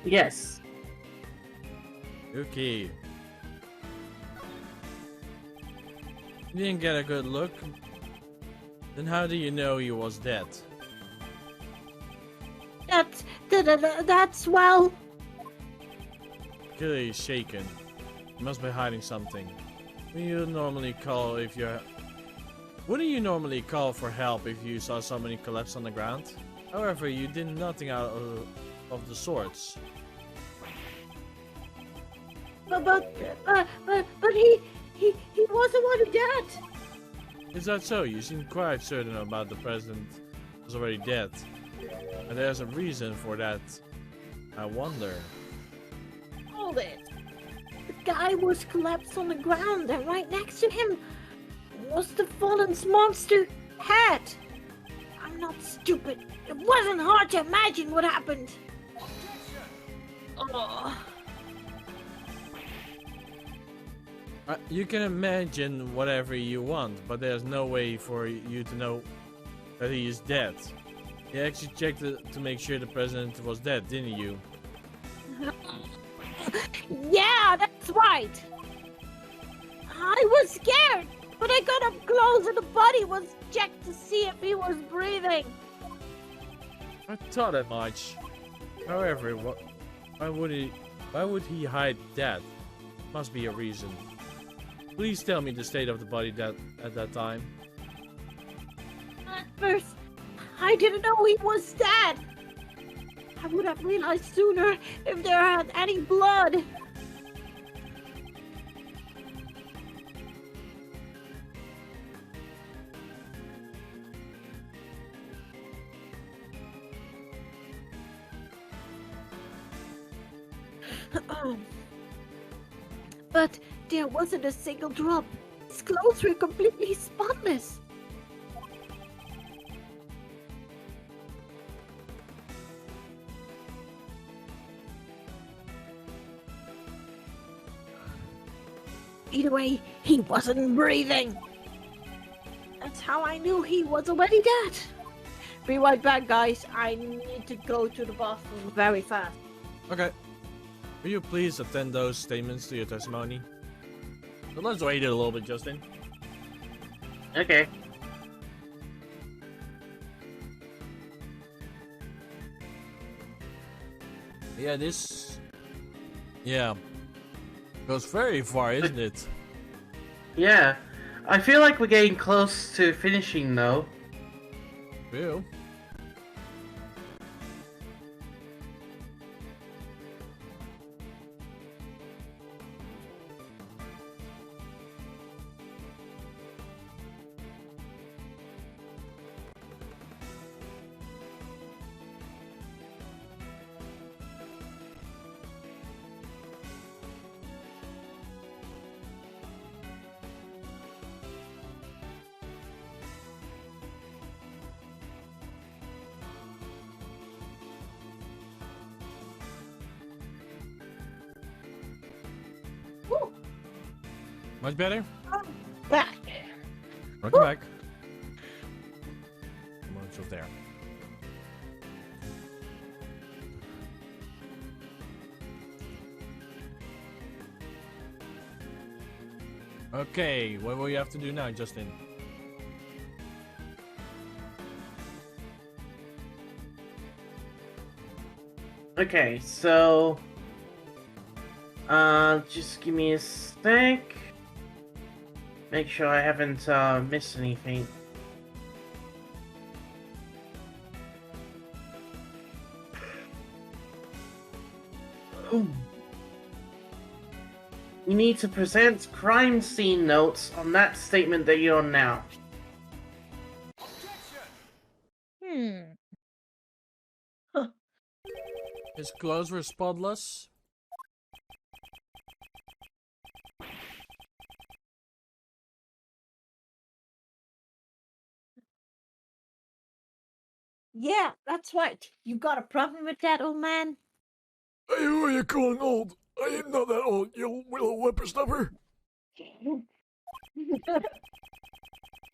Yes. Okay. You didn't get a good look. Then how do you know he was dead? That's well. Clearly shaken. He must be hiding something. Wouldn't you normally call for help if you saw somebody collapse on the ground? However, you did nothing out of the sorts. But he was the one who died. Is that so? You seem quite certain about the president was already dead. And there's a reason for that. I wonder. Hold it. The guy was collapsed on the ground, and right next to him was the fallen's monster head. I'm not stupid. It wasn't hard to imagine what happened. Oh. You can imagine whatever you want, but there's no way for you to know that he is dead. You actually checked to make sure the president was dead, didn't you? Yeah, that's right. I was scared, but I got up close and the body was checked to see if he was breathing. I thought that much. However, why would he hide that? Must be a reason. Please tell me the state of the body at that time. At first, I didn't know he was dead. I would have realized sooner if there had any blood. But there wasn't a single drop. His clothes were completely spotless. Either way, he wasn't breathing. That's how I knew he was already dead. Be right back, guys. I need to go to the bathroom very fast. Okay. Will you please attend those statements to your testimony? So let's wait a little bit, Justin. Okay. Yeah, this... Yeah. Goes very far, isn't it? Yeah. I feel like we're getting close to finishing, though. Will. Woo, Much better? back. Welcome back. Come on, it's up there. Okay, what will you have to do now, Justin? Okay, so... just give me a sec. Make sure I haven't, missed anything. You need to present crime scene notes on that statement that you're on now. His clothes were spotless. Yeah, that's right. You got a problem with that, old man? Hey, who are you calling old? I am not that old, you little whippersnapper.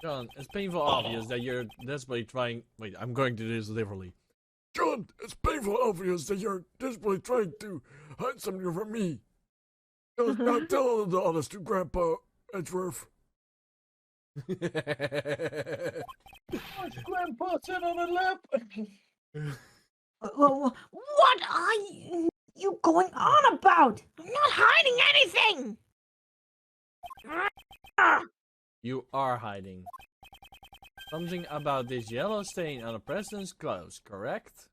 John, it's painful obvious that you're desperately trying... Wait, I'm going to do this literally. John, it's painful obvious that you're desperately trying to hide something from me. Now tell the honest to Grandpa Edgeworth. What's Grandpa sit on a lap? What are you going on about? I'm not hiding anything! You are hiding. Something about this yellow stain on the president's clothes, correct?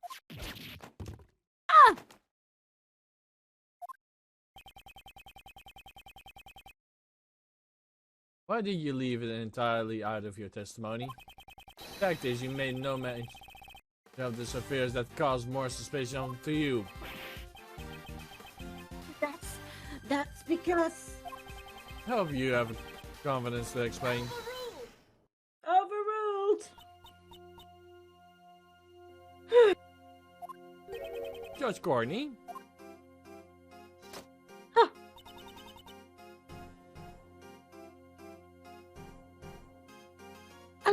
Why did you leave it entirely out of your testimony? The fact is, you made no mention of this affairs that caused more suspicion to you. That's because... I hope you have confidence to explain. Overruled! Judge Courtney?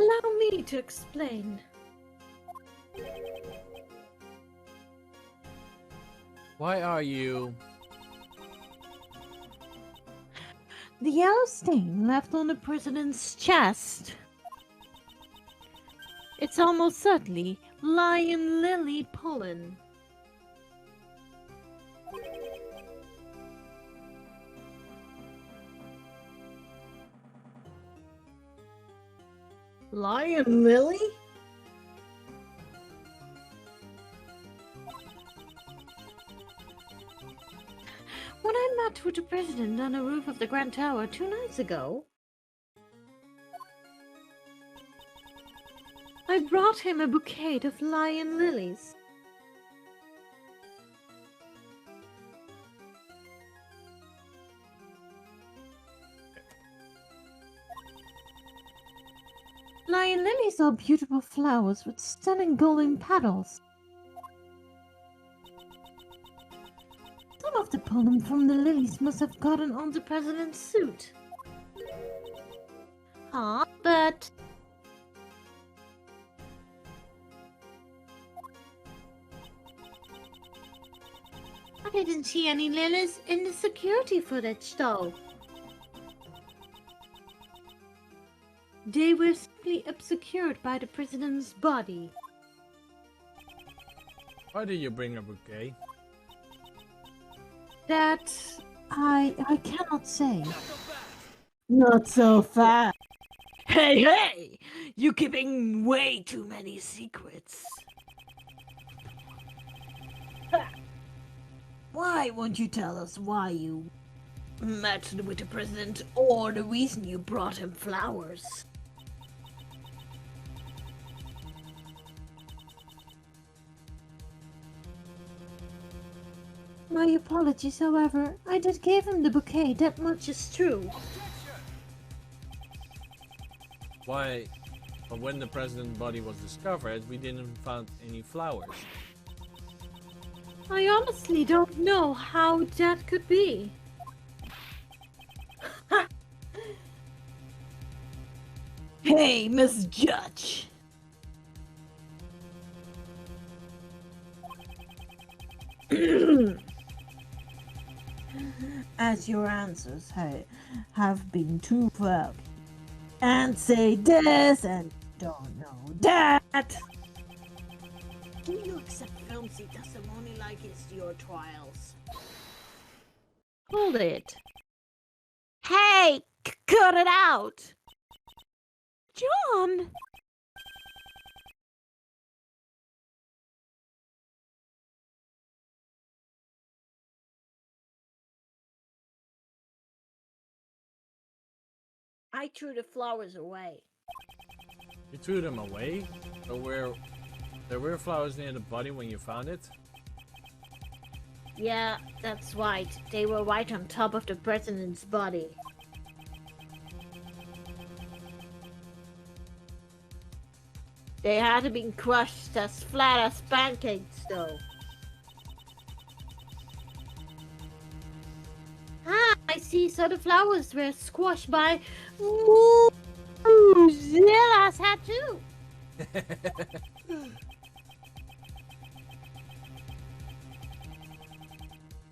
Allow me to explain. Why are you? The yellow stain left on the president's chest. It's almost certainly lion lily pollen. Lion lily? When I met with the president on the roof of the Grand Tower 2 nights ago, I brought him a bouquet of lion lilies. Lion lilies are beautiful flowers with stunning golden petals. Some of the pollen from the lilies must have gotten on the president's suit. But I didn't see any lilies in the security footage, though. They were simply obscured by the president's body. Why did you bring a bouquet? That I cannot say. Not so fast. Hey! You're keeping way too many secrets. Why won't you tell us why you met with the president or the reason you brought him flowers? My apologies, however. I did give him the bouquet, that much is true. Why? But when the president's body was discovered, we didn't find any flowers. I honestly don't know how that could be. Hey, Miss Judge. As your answers have been too vague, and say this and don't know that. Do you accept filmsy testimony like it's your trials? Hold it. Hey, cut it out! John! I threw the flowers away. You threw them away? So there were flowers near the body when you found it? Yeah, that's right. They were right on top of the president's body. They had been crushed as flat as pancakes, though. Ah, I see. So the flowers were squashed by Zilla's hat too.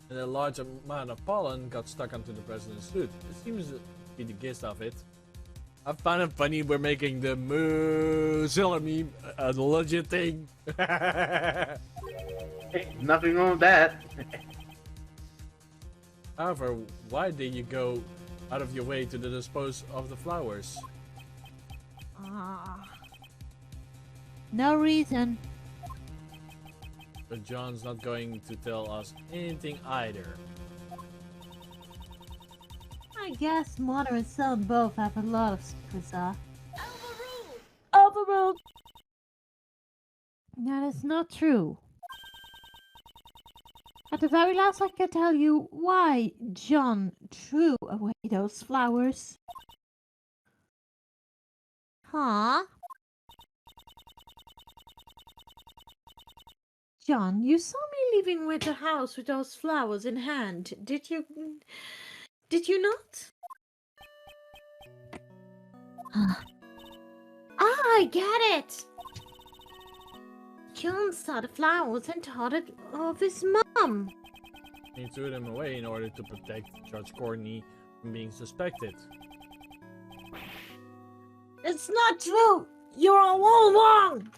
And a large amount of pollen got stuck onto the president's suit. It seems to be the gist of it. I find it funny we're making the Mozilla meme a legit thing. Hey, nothing wrong with that. However, why did you go out of your way to dispose of the flowers? No reason. But John's not going to tell us anything either. I guess mother and son both have a lot of secrets, huh? Overruled! That is not true. At the very last, I can tell you why John threw away those flowers. Huh? John, you saw me leaving with the house with those flowers in hand. Did you not? I get it! John saw the flowers and thought it of his mom. He threw them away in order to protect Judge Courtney from being suspected. It's not true! You're all wrong!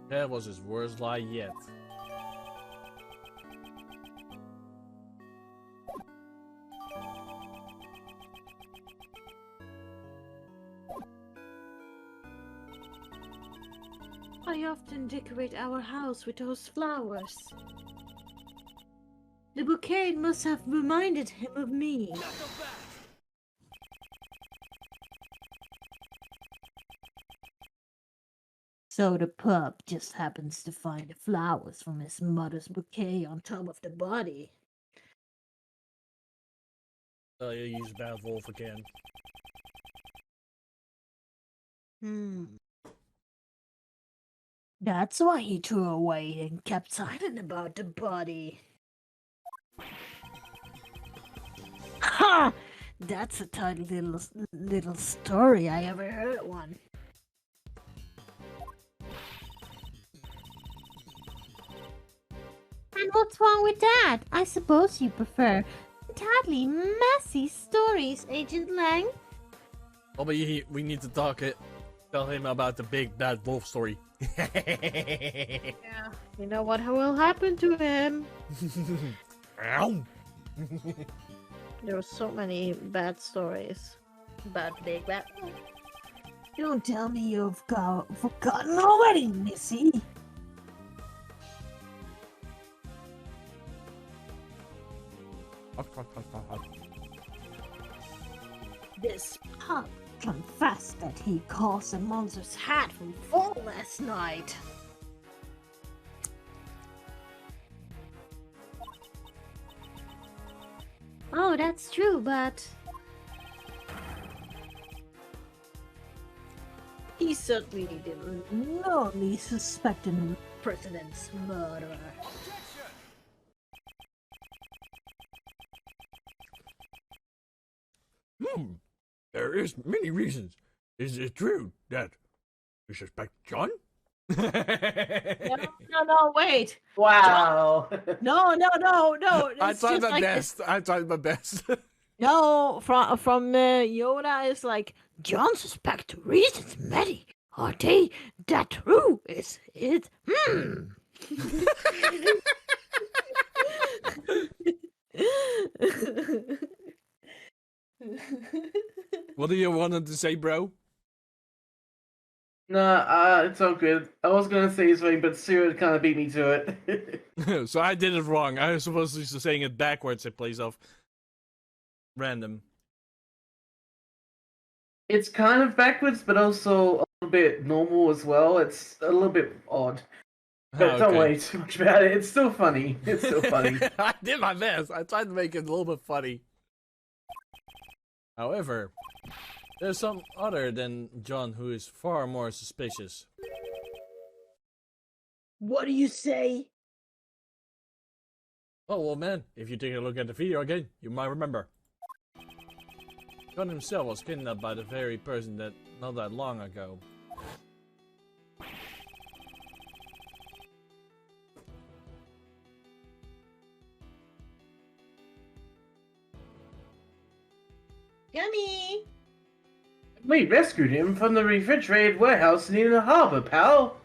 That was his worst lie yet. I often decorate our house with those flowers. The bouquet must have reminded him of me. So the pup just happens to find the flowers from his mother's bouquet on top of the body. So you use Bad Wolf again. That's why he threw away and kept silent about the body. Ha! That's a tidy little story I ever heard one. And what's wrong with that? I suppose you prefer entirely messy stories, Agent Lang. Oh, but we need to tell him about the big bad wolf story. Yeah, you know what will happen to him? Ow. There were so many bad stories about big bad. Don't tell me you've forgotten already, Missy. This pup confessed that he caused the monster's hat from fall last night. Oh, that's true, but He certainly didn't only suspect the president's murderer. There is many reasons. Is it true that you suspect John? No, wait. Wow. No. I It's tried just my like best. I tried my best. No, from Yoda is like, John suspect the reasons many. Are they that true? Is it? What do you want to say, bro? Nah, it's all good. I was gonna say something, but Sarah kind of beat me to it. So I did it wrong. I was supposed to be saying it backwards. It plays off random. It's kind of backwards, but also a little bit normal as well. It's a little bit odd. But don't worry too much about it. It's still funny. It's still funny. I did my best. I tried to make it a little bit funny. However, there's some other than John who is far more suspicious. What do you say? Oh, well, man, if you take a look at the video again, you might remember. John himself was kidnapped by the very person that not that long ago. Yummy! We rescued him from the refrigerated warehouse near the harbor, pal.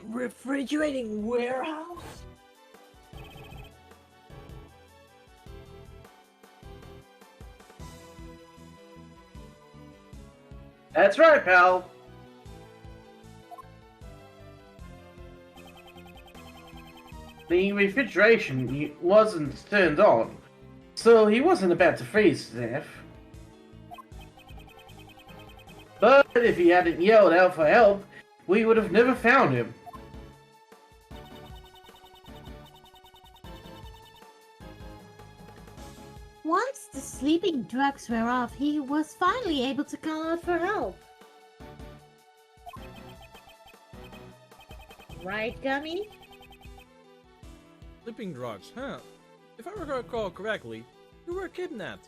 Refrigerating warehouse? That's right, pal. The refrigeration wasn't turned on, so he wasn't about to freeze to death. But if he hadn't yelled out for help, we would have never found him. once the sleeping drugs were off, he was finally able to call out for help. Right, Gummy? Sleeping drugs, huh? If I recall correctly, you were kidnapped.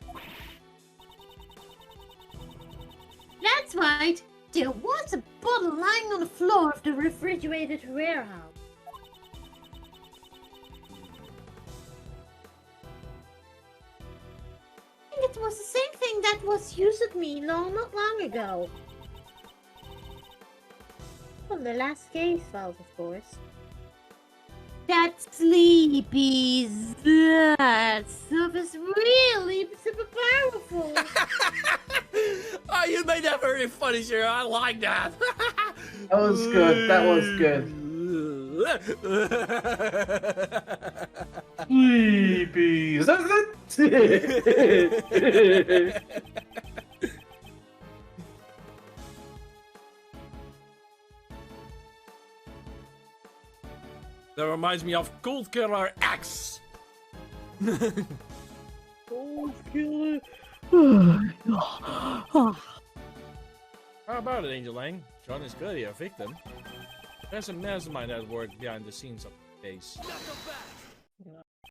That's right. There was a bottle lying on the floor of the refrigerated warehouse. I think it was the same thing that was used at me not long ago. From the last case files, of course. That sleepy that stuff is really super powerful. Oh, you made that very funny, sir. I like that. That was good. That was good. Sleepies. That reminds me of Cold Killer X. Cold killer. How about it, Angel Lang? John is clearly a victim. There's a mastermind at work behind the scenes of the case.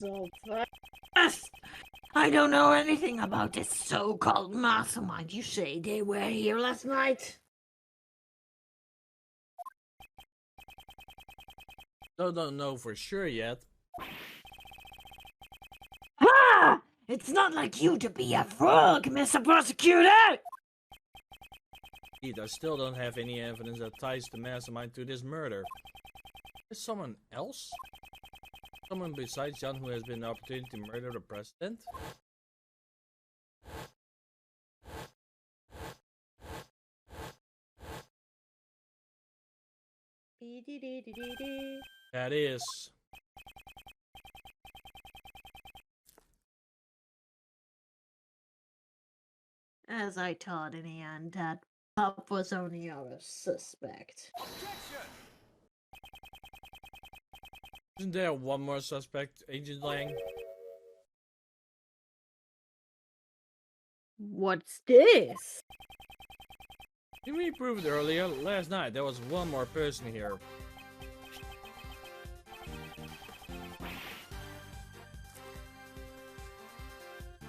So fast. Yes! I don't know anything about this so-called mastermind. You say they were here last night? Still don't know for sure yet. Ah! It's not like you to be a frog, Mr. Prosecutor! Indeed, I still don't have any evidence that ties the mastermind to this murder. Is someone else? Someone besides John who has been the opportunity to murder the president? That is. As I thought in the end, that pup was only our suspect. Isn't there one more suspect, Agent Lang? What's this? Didn't we prove it earlier? Last night there was one more person here.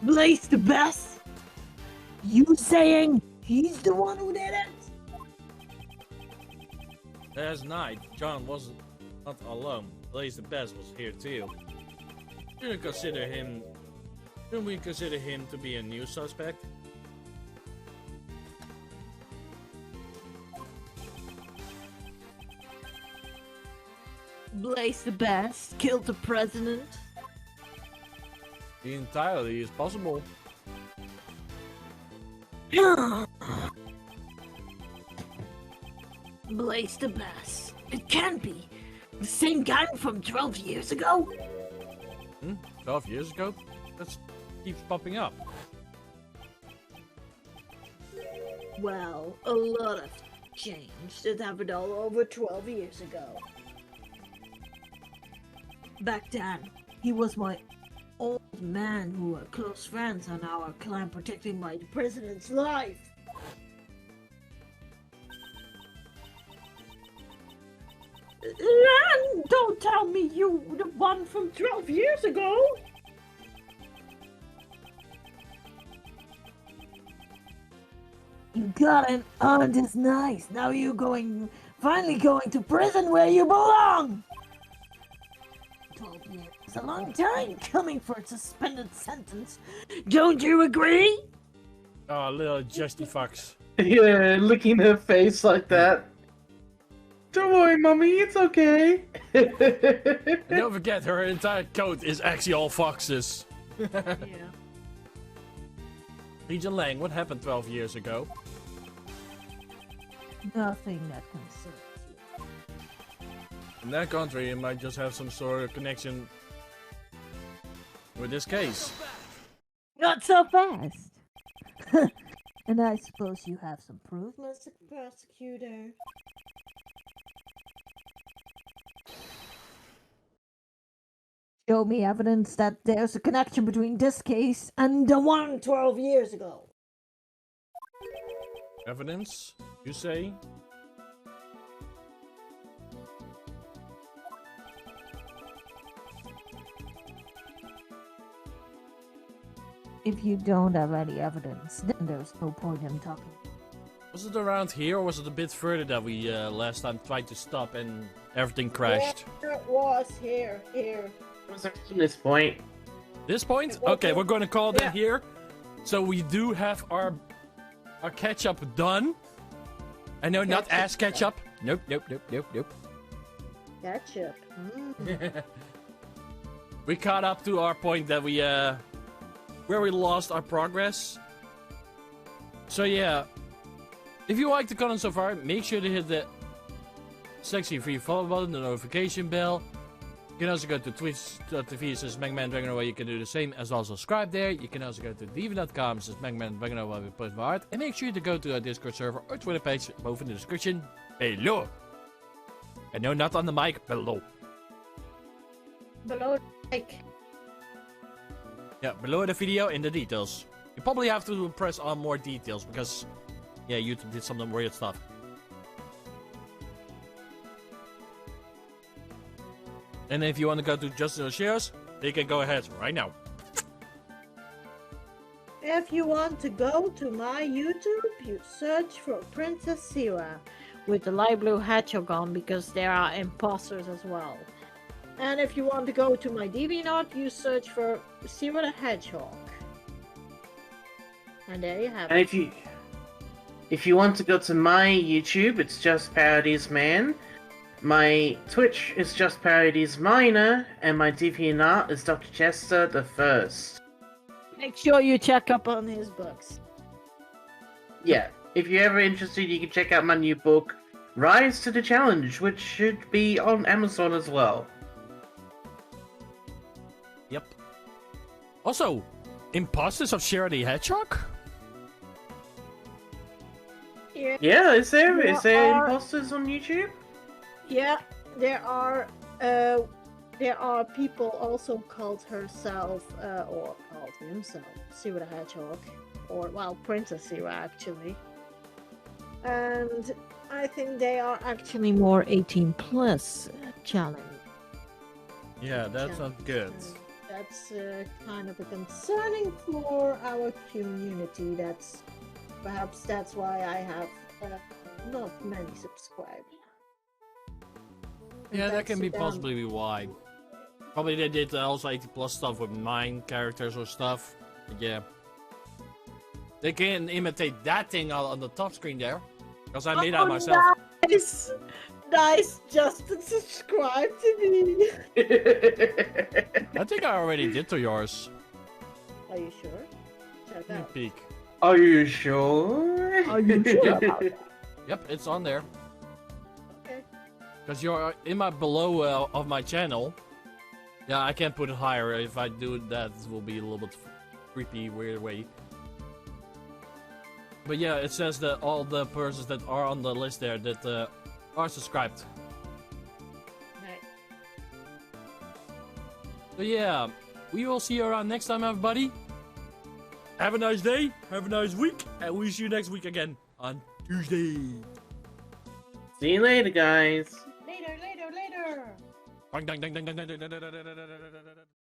Blaze the best? You saying he's the one who did it? Last night, John wasn't not alone. Blaze the Best was here too. Shouldn't we consider him to be a new suspect? Blaze the best killed the president? The entirely is possible. Blaze the best. It can't be. The same guy from 12 years ago? 12 years ago? That keeps popping up. Well, a lot of changed. It happened all over 12 years ago. Back then, he was my old man who were close friends on our clan protecting my president's life. And don't tell me you the one from 12 years ago. You got an aunt is nice. Now you're finally going to prison where you belong. 12 years is a long time coming for a suspended sentence. Don't you agree? Oh, little Justy fucks. Yeah, licking her face like that. Don't worry, mommy, it's okay. And don't forget, her entire coat is actually all foxes. Yeah. Agent Lang, what happened 12 years ago? Nothing that concerns you. In that country, it might just have some sort of connection with this case. Not so fast. And I suppose you have some proof, Mr. Prosecutor. Show me evidence that there's a connection between this case and the one 12 years ago. Evidence, you say? If you don't have any evidence, then there's no point in talking. Was it around here, or was it a bit further that we last time tried to stop and everything crashed? Yeah, it was here. It was at this point. This point? Okay, we're gonna call that Yeah. here. So we do have our catch-up done. I know, not ass catch-up. Nope. Ketchup. We caught up to our point that we, where we lost our progress. So yeah, if you like the content so far, make sure to hit the sexy free follow button, the notification bell. You can also go to twitch.tv/MegaDragonoid where you can do the same, as well as subscribe there. You can also go to dv.com/MegaDragonoid where we post my art. And make sure to go to our Discord server or Twitter page, both in the description below. And no, not on the mic, below. Below, like. Yeah, below the video in the details. You probably have to press on more details because, yeah, YouTube did some weird stuff. And if you want to go to Justin Shares, you can go ahead right now. If you want to go to my YouTube, you search for Princess Sira with the light blue hedgehog on because there are imposters as well. And if you want to go to my DeviantArt, you search for Sira the Hedgehog. And there you have And it. if you want to go to my YouTube, it's just Parodies Man. My Twitch is just Parodies Minor, and my DeviantArt is Dr. Chester the First. Make sure you check up on his books. Yeah, if you're ever interested, you can check out my new book, Rise to the Challenge, which should be on Amazon as well. Yep. Also, imposters of Shira the Hedgehog? Yeah, is there There are- imposters on YouTube? Yeah, there are people also called herself, or called himself, Sira the Hedgehog. Or, well, Princess Sira, actually. And I think they are actually more 18 plus challenge. Yeah, that's not good. That's kind of a concerning for our community. Perhaps that's why I have not many subscribers. Yeah, that Thanks can to be them. possibly be why. Probably they did also 80 plus stuff with 9 characters or stuff. But yeah. They can imitate that thing on the top screen there. Because I made that myself. Nice, Justin, subscribe to me. I think I already did to yours. Are you sure? Check Let me out. peek. Are you sure? Are you sure about that? Yep, it's on there. Okay. Because you're in my below of my channel. Yeah, I can't put it higher. If I do that, it will be a little bit creepy, weird way. But yeah, it says that all the persons that are on the list there that are subscribed. Right. So yeah, we will see you around next time, everybody. Have a nice day, have a nice week, and we'll see you next week again on Tuesday. See you later, guys. Later. Dang, dang, dang, dang, dang, dang, dang, dang, dang, dang, dang, dang, dang, dang, dang.